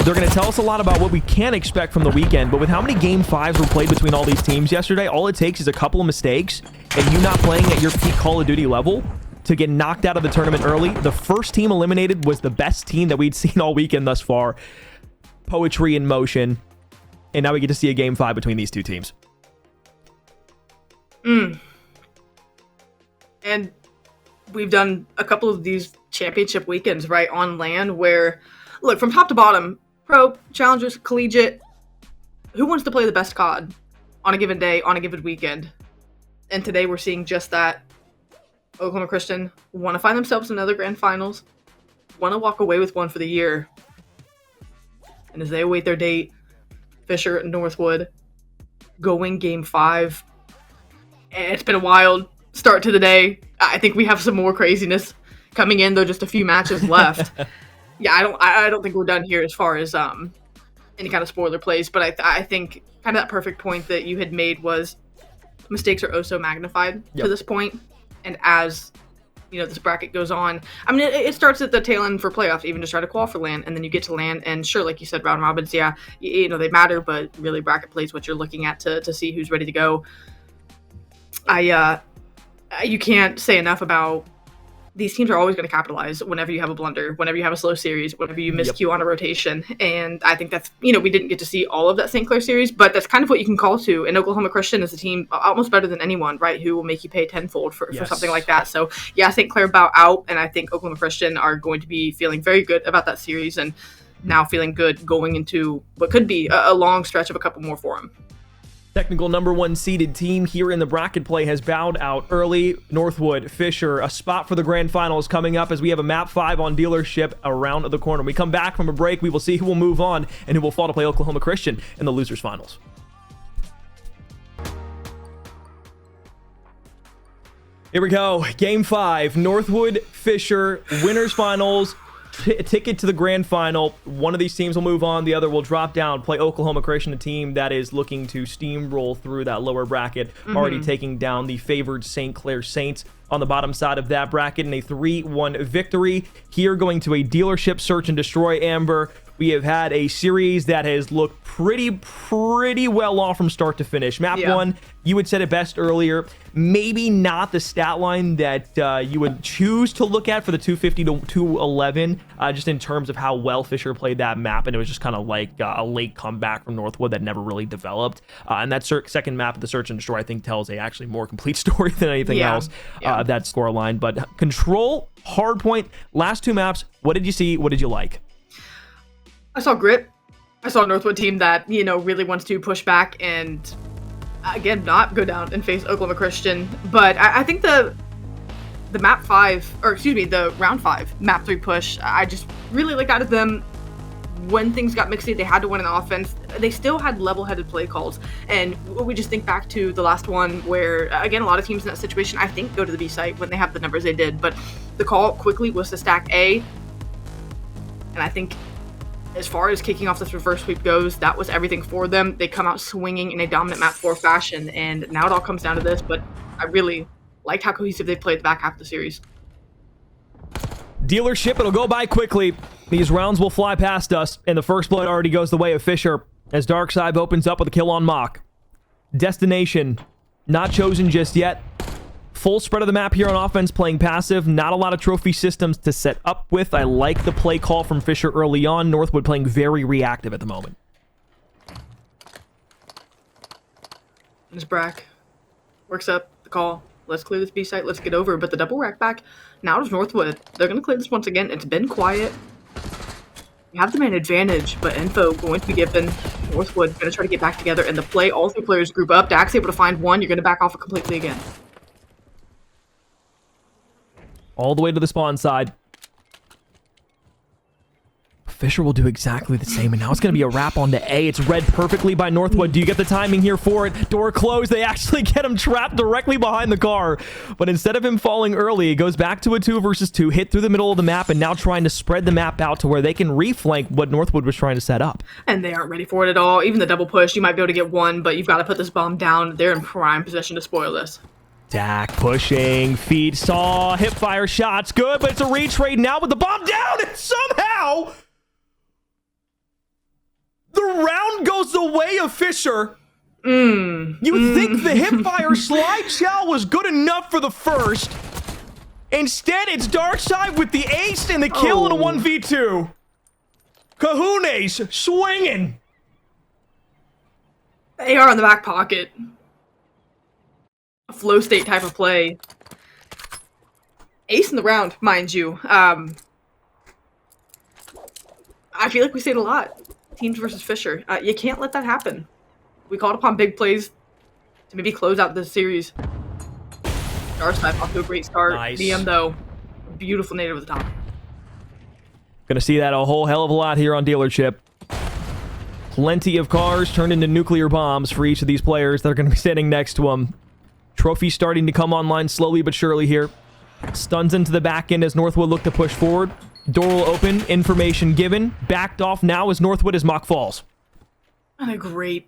They're going to tell us a lot about what we can expect from the weekend, but with how many Game 5s were played between all these teams yesterday, all it takes is a couple of mistakes, and you not playing at your peak Call of Duty level to get knocked out of the tournament early. The first team eliminated was the best team that we'd seen all weekend thus far. Poetry in motion. And now we get to see a Game 5 between these two teams. And we've done a couple of these championship weekends, right, on LAN, where, look, from top to bottom, pro, challengers, collegiate, who wants to play the best COD on a given day, on a given weekend? And today we're seeing just that. Oklahoma Christian want to find themselves in another grand finals, want to walk away with one for the year. And as they await their date, Fisher and Northwood going Game 5. And it's been a wild start to the day. I think we have some more craziness coming in, though, just a few matches left. I don't think we're done here as far as any kind of spoiler plays, but I think kind of that perfect point that you had made was mistakes are oh so magnified to this point. And as, this bracket goes on, it starts at the tail end for playoffs, even just try to qualify for LAN, and then you get to LAN, and sure, like you said, round robins, they matter, but really bracket plays what you're looking at to see who's ready to go. You can't say enough about these teams are always going to capitalize whenever you have a blunder, whenever you have a slow series, whenever you miscue on a rotation. And I think that's, we didn't get to see all of that St. Clair series, but that's kind of what you can call to. And Oklahoma Christian is a team almost better than anyone, right, who will make you pay tenfold for something like that. So, St. Clair bow out, and I think Oklahoma Christian are going to be feeling very good about that series and now feeling good going into what could be a long stretch of a couple more for them. Technical number 1 seeded team here in the bracket play has bowed out early. Northwood, Fisher, a spot for the grand finals coming up as we have a map 5 on Dealership around the corner. When we come back from a break, we will see who will move on and who will fall to play Oklahoma Christian in the losers finals. Here we go. Game 5, Northwood, Fisher, winners finals. Ticket to the grand final. One of these teams will move on, the other will drop down, play Oklahoma Christian, a team that is looking to steamroll through that lower bracket, already taking down the favored St. Clair Saints on the bottom side of that bracket in a 3-1 victory. Here going to a Dealership Search and Destroy, Amber. we have had a series that has looked pretty well off from start to finish. Map 1, you had said it best earlier, maybe not the stat line that you would choose to look at for the 250 to 211, just in terms of how well Fisher played that map, and it was just kind of like a late comeback from Northwood that never really developed. And that second map of the Search and Destroy, I think, tells a actually more complete story than anything else, that scoreline. But Control, Hardpoint, last two maps, what did you see? What did you like? I saw grit. I saw a Northwood team that, really wants to push back and, again, not go down and face Oklahoma Christian. But I think the map 5, or excuse me, the round 5 map 3 push, I just really liked out of them. When things got mixy, they had to win an offense. They still had level-headed play calls. And we just think back to the last one where, again, a lot of teams in that situation, I think, go to the B site when they have the numbers they did. But the call quickly was to stack A. And I think as far as kicking off this reverse sweep goes, that was everything for them. They come out swinging in a dominant map 4 fashion. And now it all comes down to this. But I really liked how cohesive they played the back half of the series. Dealership, it'll go by quickly. These rounds will fly past us, and the first blood already goes the way of Fisher as Darkside opens up with a kill on Mock. Destination, not chosen just yet. Full spread of the map here on offense, playing passive. Not a lot of trophy systems to set up with. I like the play call from Fisher early on. Northwood playing very reactive at the moment. There's Brack. Works up the call. Let's clear this B site. Let's get over. But the double rack back. Now it's Northwood. They're going to clear this once again. It's been quiet. You have the man advantage, but info going to be given. Northwood going to try to get back together. And the play, all three players group up. Dax able to find one. You're going to back off it completely again. All the way to the spawn side. Fisher will do exactly the same, and now it's going to be a wrap onto A. It's read perfectly by Northwood. Do you get the timing here for it? Door closed. They actually get him trapped directly behind the car. But instead of him falling early, it goes back to a 2 versus 2, hit through the middle of the map, and now trying to spread the map out to where they can reflank what Northwood was trying to set up. And they aren't ready for it at all. Even the double push, you might be able to get one, but you've got to put this bomb down. They're in prime position to spoil this. Dak pushing, feed, saw, hip fire shots, good, but it's a retrade now with the bomb down, and somehow the round goes the way of Fisher. You think the hip fire slide chow was good enough for the first. Instead, it's Darkside with the ace and the kill in a 1v2. Kahunes swinging. They are in the back pocket. A flow state type of play. Ace in the round, mind you. I feel like we say it a lot. Teams versus Fisher. You can't let that happen. We called upon big plays to maybe close out this series. Darkside off to a great start. Nice. DM, though, beautiful nade over the top. Gonna see that a whole hell of a lot here on Dealership. Plenty of cars turned into nuclear bombs for each of these players that are going to be standing next to them. Trophy starting to come online slowly but surely here. Stuns into the back end as Northwood look to push forward. Door will open, information given. Backed off now as Northwood as Mock falls. And a great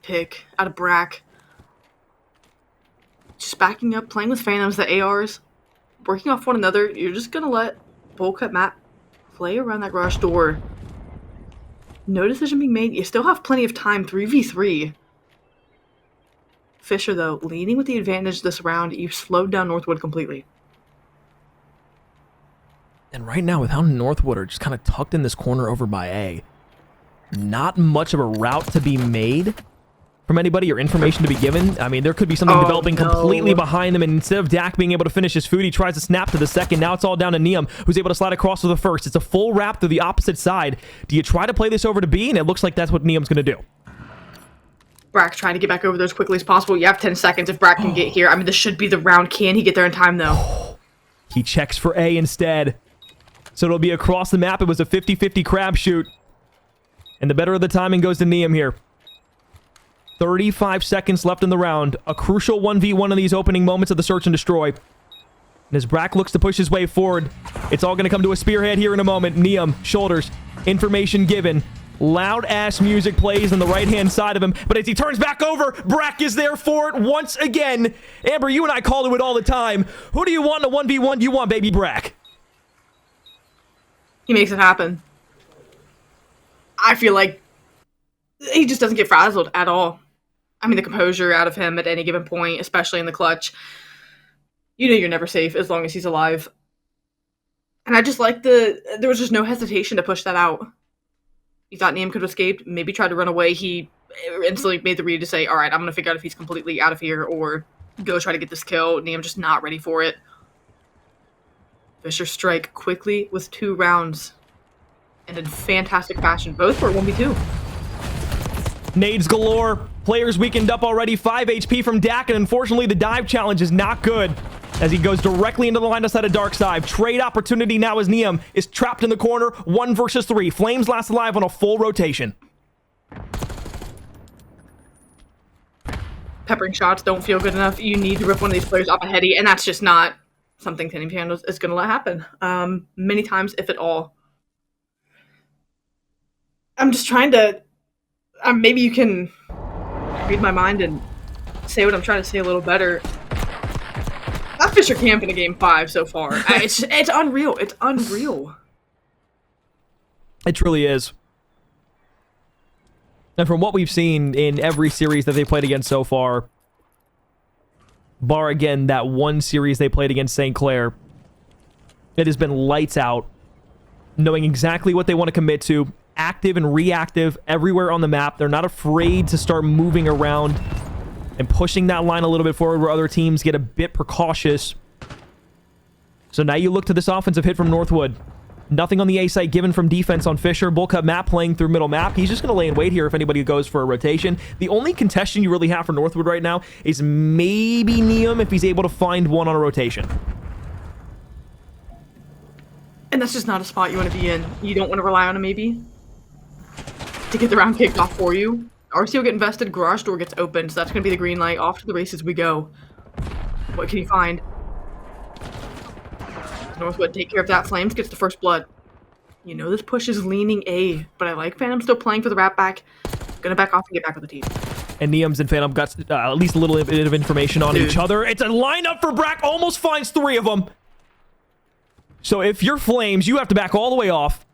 pick out of Brack. Just backing up, playing with Phantoms, the ARs, working off one another. You're just going to let bowl cut map play around that garage door. No decision being made. You still have plenty of time, 3v3. Fisher, though, leading with the advantage this round. You've slowed down Northwood completely. And right now, with how Northwood are just kind of tucked in this corner over by A, not much of a route to be made from anybody or information to be given. I mean, there could be something developing completely behind them, and instead of Dak being able to finish his food, he tries to snap to the second. Now it's all down to Neum, who's able to slide across to the first. It's a full wrap through the opposite side. Do you try to play this over to B? And it looks like that's what Neum's going to do. Brack's trying to get back over there as quickly as possible. You have 10 seconds if Brack can get here. I mean, this should be the round. Can he get there in time, though? He checks for A instead. So it'll be across the map. It was a 50-50 crapshoot. And the better of the timing goes to Neum here. 35 seconds left in the round. A crucial 1v1 in these opening moments of the search and destroy. And as Brack looks to push his way forward, it's all going to come to a spearhead here in a moment. Neum, shoulders, information given. Loud-ass music plays on the right-hand side of him, but as he turns back over, Brack is there for it once again. Amber, you and I call it all the time. Who do you want in a 1v1? You want baby Brack. He makes it happen. I feel like he just doesn't get frazzled at all. I mean, the composure out of him at any given point, especially in the clutch. You know you're never safe as long as he's alive. And I just like there was just no hesitation to push that out. You thought Niam could have escaped, maybe tried to run away. He instantly made the read to say, all right, I'm going to figure out if he's completely out of here or go try to get this kill. Niam just not ready for it. Fisher strike quickly with 2 rounds. And in fantastic fashion. Both were 1v2. Nades galore. Players weakened up already. 5 HP from Dak, and unfortunately the dive challenge is not good as he goes directly into the line of sight of Dark Side. Trade opportunity now as Niam is trapped in the corner. 1 versus 3. Flames last alive on a full rotation. Peppering shots don't feel good enough. You need to rip one of these players off a heady, and that's just not something Team Candles is going to let happen. Many times, if at all. I'm just trying to... maybe you can read my mind and say what I'm trying to say a little better. That Fisher camp in a game 5 so far. It's unreal. It's unreal. It truly is. And from what we've seen in every series that they played against so far, bar again that one series they played against St. Clair, it has been lights out, knowing exactly what they want to commit to, active and reactive everywhere on the map. They're not afraid to start moving around and pushing that line a little bit forward where other teams get a bit precautious. So now you look to this offensive hit from Northwood. Nothing on the A site given from defense on Fisher. Bull Cut Matt playing through middle map. He's just going to lay in wait here if anybody goes for a rotation. The only contention you really have for Northwood right now is maybe Niam if he's able to find one on a rotation. And that's just not a spot you want to be in. You don't want to rely on him maybe to get the round kicked off for you. RC will get invested. Garage door gets opened. So that's going to be the green light. Off to the races we go. What can he find? Northwood take care of that. Flames gets the first blood. You know this push is leaning A, but I like Phantom still playing for the wrap back. Gonna back off and get back with the team. And Niams and Phantom got at least a little bit of information on each other. It's a lineup for Brack. Almost finds 3 of them. So if you're Flames, you have to back all the way off.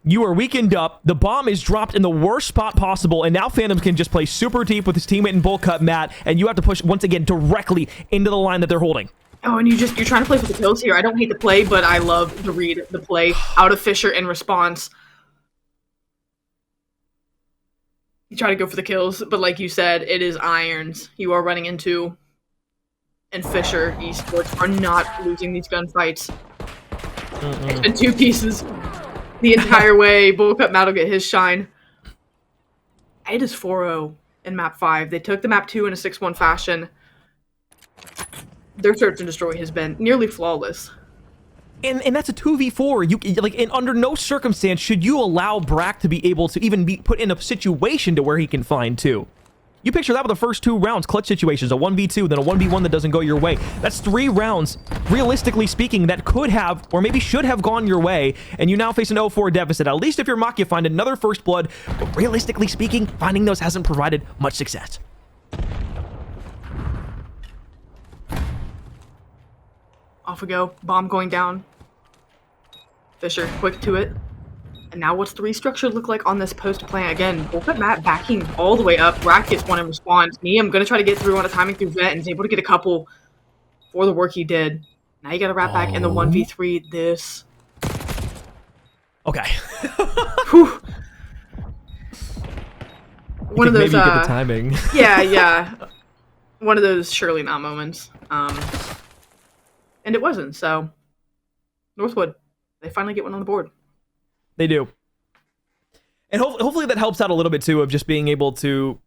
You are weakened up. The bomb is dropped in the worst spot possible, and now Phantoms can just play super deep with his teammate in Bull Cut Matt, and you have to push once again directly into the line that they're holding. Oh, and you're trying to play for the kills here. I don't hate the play, but I love to read the play out of Fisher in response. You try to go for the kills, but like you said, it is irons you are running into. And Fisher Esports are not losing these gunfights. It's been 2 pieces the entire way. Bullcup Matt will get his shine. It is 4-0 in map 5. They took the map 2 in a 6-1 fashion. Their search and destroy has been nearly flawless. And that's a 2v4. You like, and under no circumstance should you allow Brack to be able to even be put in a situation to where he can find 2. You picture that with the first 2 rounds, clutch situations, a 1v2, then a 1v1 that doesn't go your way. That's 3 rounds, realistically speaking, that could have, or maybe should have gone your way, and you now face an 0-4 deficit. At least if you're Mock, you find another first blood, but realistically speaking, finding those hasn't provided much success. Off we go. Bomb going down. Fisher, quick to it. And now what's the restructure look like on this post plan? Again, we'll put Matt backing all the way up. Brack gets one in response. Niam going to try to get through on a timing through vet and is able to get a couple for the work he did. Now you got to wrap back in the 1v3 this. Okay. Whew. One of those, maybe you get the timing. yeah. One of those surely not moments. And it wasn't, so Northwood, they finally get one on the board. They do. And hopefully that helps out a little bit, too, of just being able to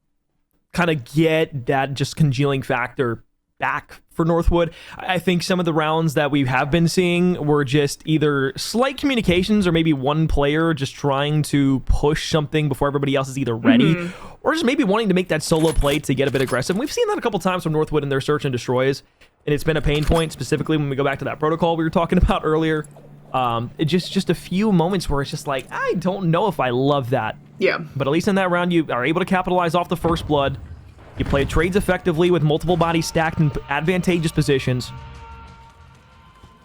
kind of get that just congealing factor back for Northwood. I think some of the rounds that we have been seeing were just either slight communications or maybe one player just trying to push something before everybody else is either ready or just maybe wanting to make that solo play to get a bit aggressive. We've seen that a couple times from Northwood in their search and destroys, and it's been a pain point, specifically when we go back to that protocol we were talking about earlier. It just a few moments where it's just like, I don't know if I love that. Yeah. But at least in that round, you are able to capitalize off the first blood. You play trades effectively with multiple bodies stacked in advantageous positions.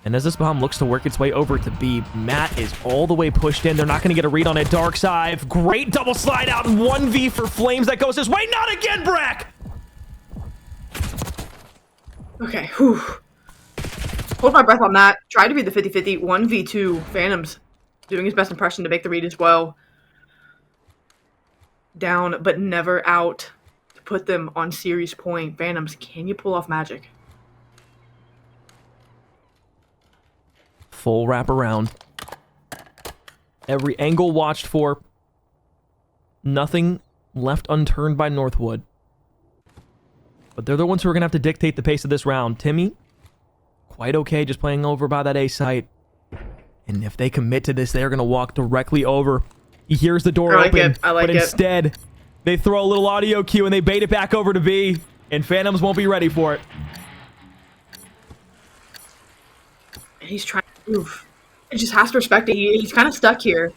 And as this bomb looks to work its way over to B, Matt is all the way pushed in. They're not going to get a read on it. Dark side. Great double slide out and 1v for Flames. That goes his way. Not again, Brack! Okay, whew. Hold my breath on that. Try to be the 50-50. 1v2. Phantoms doing his best impression to make the read as well. Down, but never out to put them on series point. Phantoms, can you pull off magic? Full wrap around. Every angle watched for. Nothing left unturned by Northwood. But they're the ones who are going to have to dictate the pace of this round. Timmy, quite okay just playing over by that A site. And if they commit to this, they're going to walk directly over. He hears the door open, but instead, they throw a little audio cue and they bait it back over to B. And Phantoms won't be ready for it. He's trying to move. He just has to respect it. He's kind of stuck here.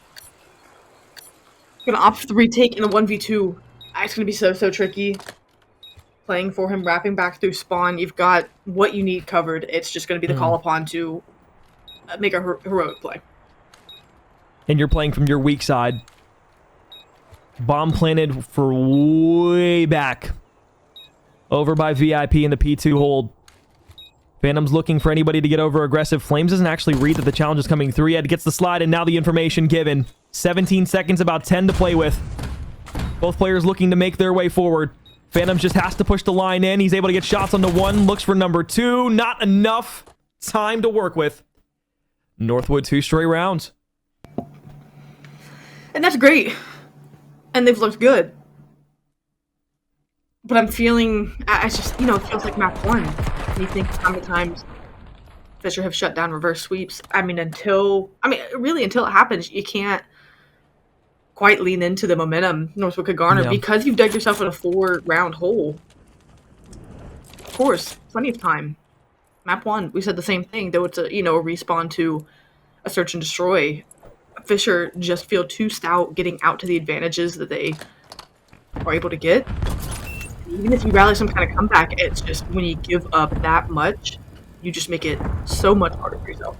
Gonna opt for the retake in the 1v2. It's gonna be so tricky. Playing for him, wrapping back through spawn. You've got what you need covered. It's just gonna be the call upon to make a heroic play. And you're playing from your weak side. Bomb planted for way back. Over by VIP in the P2 hold. Phantom's looking for anybody to get over aggressive. Flames doesn't actually read that the challenge is coming through yet. Gets the slide, and now the information given. 17 seconds, about 10 to play with. Both players looking to make their way forward. Phantoms just has to push the line in. He's able to get shots on the one. Looks for number two. Not enough time to work with. Northwood 2 straight rounds. And that's great. And they've looked good. But I'm feeling, it's just, it feels like map 1. And you think how many times Fisher have shut down reverse sweeps. Really until it happens, you can't quite lean into the momentum Northwood could garner because you've dug yourself in a 4-round hole. Of course, plenty of time. Map 1, we said the same thing, though it's a respawn to a search and destroy. Fisher just feel too stout getting out to the advantages that they are able to get. Even if you rally some kind of comeback, it's just when you give up that much, you just make it so much harder for yourself.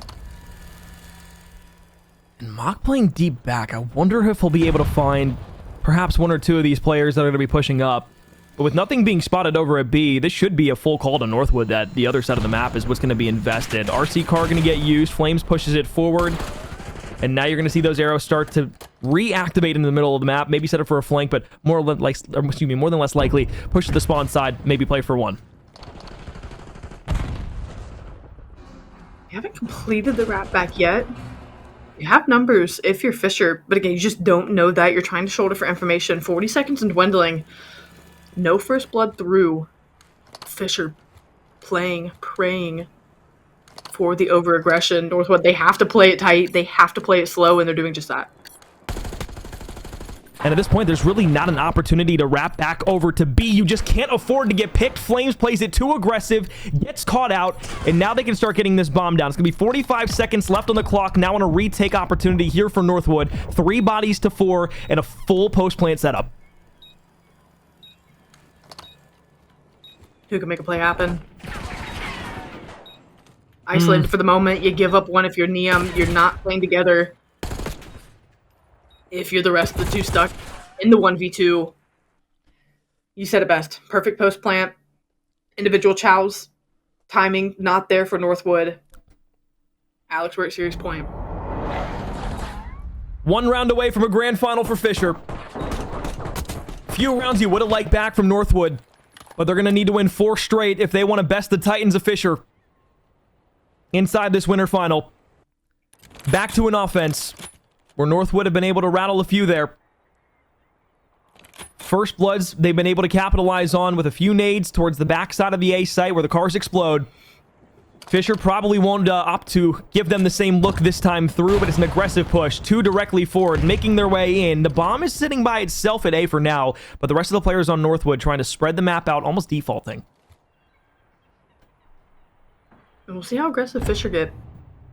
And Mock playing deep back. I wonder if he'll be able to find perhaps one or two of these players that are going to be pushing up. But with nothing being spotted over at B, this should be a full call to Northwood that the other side of the map is what's going to be invested. RC car going to get used. Flames pushes it forward. And now you're going to see those arrows start to reactivate in the middle of the map. Maybe set up for a flank, but more than less likely push to the spawn side. Maybe play for one. You haven't completed the wrap back yet. You have numbers if you're Fisher, but again, you just don't know that. You're trying to shoulder for information. 40 seconds and dwindling. No first blood through. Fisher playing, praying for the over-aggression. Northwood, they have to play it tight. They have to play it slow, and they're doing just that. And at this point, there's really not an opportunity to wrap back over to B. You just can't afford to get picked. Flames plays it too aggressive, gets caught out, and now they can start getting this bomb down. It's going to be 45 seconds left on the clock. Now on a retake opportunity here for Northwood. 3 bodies to 4 and a full post-plant setup. Who can make a play happen? Isolated for the moment. You give up one if you're Neum. You're not playing together. If you're the rest of the 2 stuck in the 1v2, you said it best. Perfect post plant. Individual chows. Timing not there for Northwood. Alex, we're at series point. 1 round away from a grand final for Fisher. Few rounds you would have liked back from Northwood, but they're going to need to win 4 straight if they want to best the Titans of Fisher inside this winter final. Back to an offense where Northwood have been able to rattle a few there. First bloods they've been able to capitalize on with a few nades towards the backside of the A site where the cars explode. Fisher probably won't opt to give them the same look this time through, but it's an aggressive push. 2 directly forward, making their way in. The bomb is sitting by itself at A for now, but the rest of the players on Northwood trying to spread the map out, almost defaulting. And we'll see how aggressive Fisher get.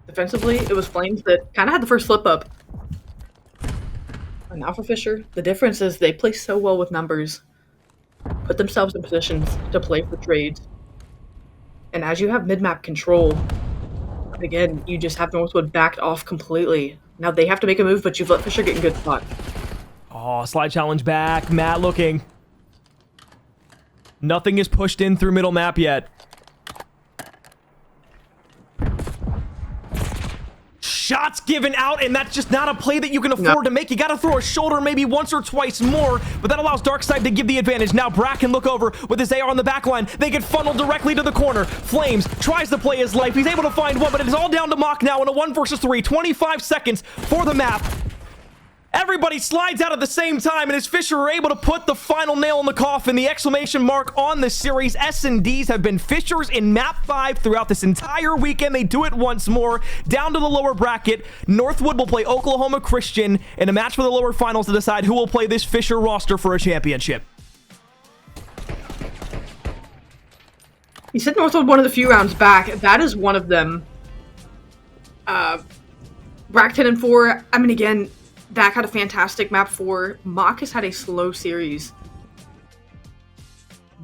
Defensively, it was Flames that kind of had the first slip up. And now for Fisher, the difference is they play so well with numbers. Put themselves in positions to play for trades. And as you have mid-map control, But again, you just have Northwood backed off completely. Now they have to make a move, but you've let Fisher get in good spot. Oh, slide challenge back. Matt looking. Nothing is pushed in through middle map yet. Shots given out, and that's just not a play that you can afford to make. You got to throw a shoulder maybe once or twice more, but that allows Darkside to give the advantage. Now Brack can look over with his AR on the back line. They get funneled directly to the corner. Flames tries to play his life. He's able to find one, but it is all down to Mock now in a 1 versus 3. 25 seconds for the map. Everybody slides out at the same time, and as Fisher are able to put the final nail in the coffin, the exclamation mark on this series, S&Ds have been Fishers in map 5 throughout this entire weekend. They do it once more, down to the lower bracket. Northwood will play Oklahoma Christian in a match for the lower finals to decide who will play this Fisher roster for a championship. You said Northwood one of the few rounds back. That is one of them. Brack 10 and 4. I mean, again, Dak had a fantastic map 4. Mock has had a slow series.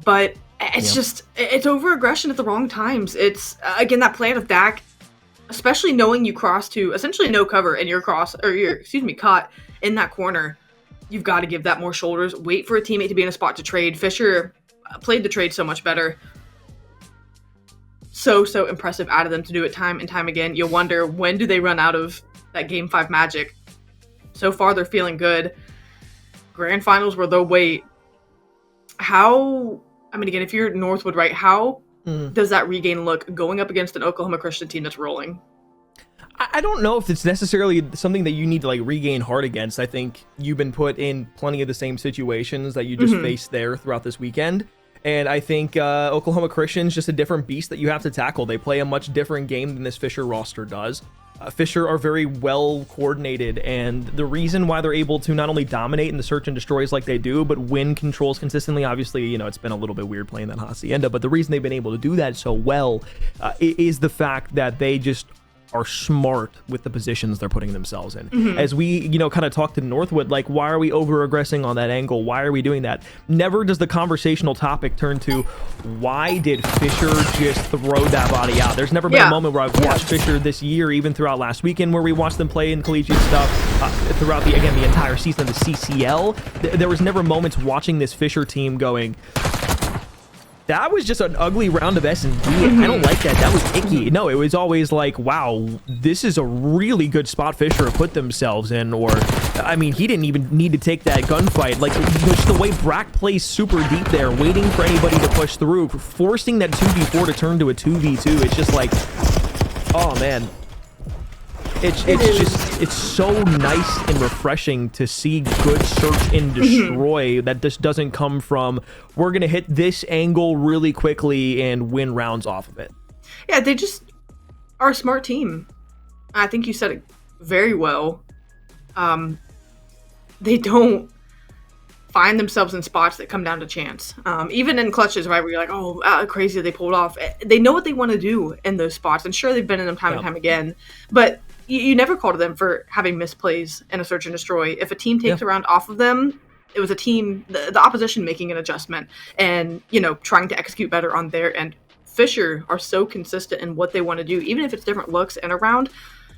But it's just, it's over-aggression at the wrong times. It's, again, that play out of Dak, especially knowing you cross to essentially no cover and you're caught in that corner. You've got to give that more shoulders. Wait for a teammate to be in a spot to trade. Fisher played the trade so much better. So impressive out of them to do it time and time again. You'll wonder, when do they run out of that Game 5 magic? So far, they're feeling good. Grand finals where they'll wait. How, I mean, again, if you're Northwood, right, how does that regain look going up against an Oklahoma Christian team that's rolling? I don't know if it's necessarily something that you need to like regain hard against. I think you've been put in plenty of the same situations that you just faced there throughout this weekend. And I think Oklahoma Christian's just a different beast that you have to tackle. They play a much different game than this Fisher roster does. Fisher are very well coordinated, and the reason why they're able to not only dominate in the search and destroys like they do, but win controls consistently, obviously, you know, it's been a little bit weird playing that Hacienda, but the reason they've been able to do that so well is the fact that they just are smart with the positions they're putting themselves in. As we, you know, kind of talk to Northwood, like, why are we over-aggressing on that angle? Why are we doing that? Never does the conversational topic turn to, why did Fisher just throw that body out? There's never been a moment where I've watched Fisher this year, even throughout last weekend, where we watched them play in collegiate stuff, throughout the entire season of the CCL. There was never moments watching this Fisher team going, that was just an ugly round of S&D. I don't like that. That was icky. No, it was always like, wow, this is a really good spot Fisher put themselves in. Or, I mean, he didn't even need to take that gunfight. Like, just the way Brack plays super deep there, waiting for anybody to push through, forcing that 2v4 to turn to a 2v2. It's just like, oh, man. It's so nice and refreshing to see good search and destroy that this doesn't come from, we're going to hit this angle really quickly and win rounds off of it. Yeah, they just are a smart team. I think you said it very well. They don't find themselves in spots that come down to chance. Even in clutches, right, where you're like, oh, crazy they pulled off. They know what they want to do in those spots, and sure, they've been in them time and time again, but you never call to them for having misplays in a search and destroy. If a team takes a round off of them, it was a team, the opposition making an adjustment and, you know, trying to execute better on their end. Fisher are so consistent in what they want to do, even if it's different looks in a round.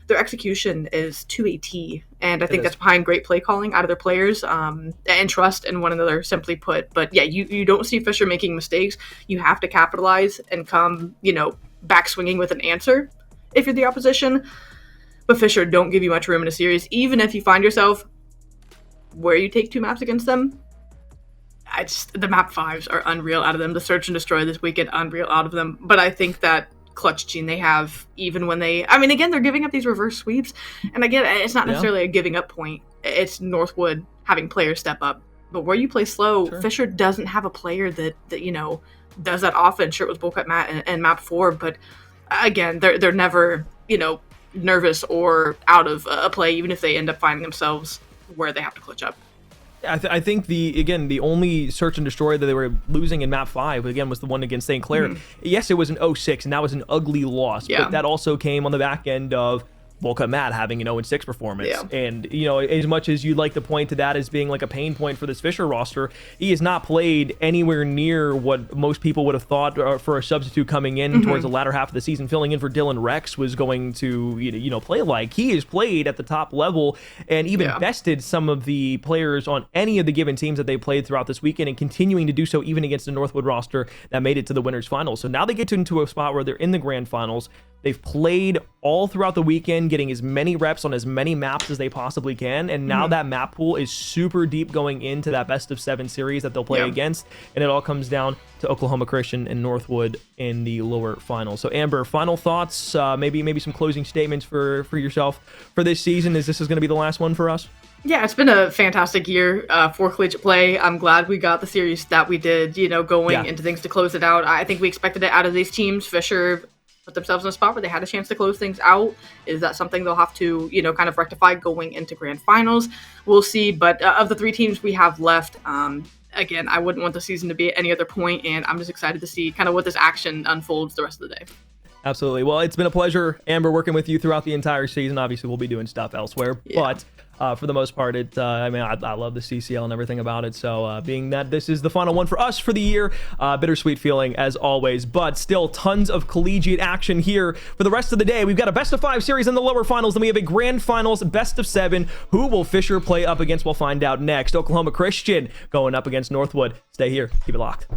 Their execution is to a T, and I think that's behind great play calling out of their players, and trust in one another, simply put. But yeah, you don't see Fisher making mistakes. You have to capitalize and come, you know, back swinging with an answer if you're the opposition. But Fisher don't give you much room in a series, even if you find yourself where you take 2 maps against them. The map 5s are unreal out of them. The search and destroy this weekend, unreal out of them. But I think that clutch gene they have, even when they, I mean, again, they're giving up these reverse sweeps. And again, it's not necessarily a giving up point. It's Northwood having players step up. But where you play slow, Fisher doesn't have a player that you know, does that often. Sure, it was Bullcut Matt and map 4, but again, they're never, you know, nervous or out of a play, even if they end up finding themselves where they have to clutch up. I think the only search and destroy that they were losing in map 5 again was the one against St. Clair. Yes, it was an 0-6, and that was an ugly loss, but that also came on the back end of Volca Matt having an 0-6 performance. Yeah. And, as much as you'd like to point to that as being like a pain point for this Fisher roster, he has not played anywhere near what most people would have thought for a substitute coming in towards the latter half of the season, filling in for Dylan Rex was going to, play like. He has played at the top level and even bested some of the players on any of the given teams that they played throughout this weekend, and continuing to do so even against the Northwood roster that made it to the winners finals. So now they get into a spot where they're in the grand finals. They've played all throughout the weekend, getting as many reps on as many maps as they possibly can. And now that map pool is super deep going into that best of 7 series that they'll play against. And it all comes down to Oklahoma Christian and Northwood in the lower finals. So Amber, final thoughts, maybe some closing statements for yourself for this season, as this is going to be the last one for us? Yeah, it's been a fantastic year for collegiate play. I'm glad we got the series that we did, going into things to close it out. I think we expected it out of these teams. Fisher put themselves in a spot where they had a chance to close things out. Is that something they'll have to, kind of rectify going into grand finals? We'll see. But of the 3 teams we have left, again, I wouldn't want the season to be at any other point, and I'm just excited to see kind of what this action unfolds the rest of the day. Absolutely. Well, it's been a pleasure, Amber, working with you throughout the entire season. Obviously, we'll be doing stuff elsewhere, but for the most part, I love the CCL and everything about it. So being that this is the final one for us for the year, bittersweet feeling as always, but still tons of collegiate action here for the rest of the day. We've got a best of 5 series in the lower finals. Then we have a grand finals best of 7. Who will Fisher play up against? We'll find out next. Oklahoma Christian going up against Northwood. Stay here. Keep it locked.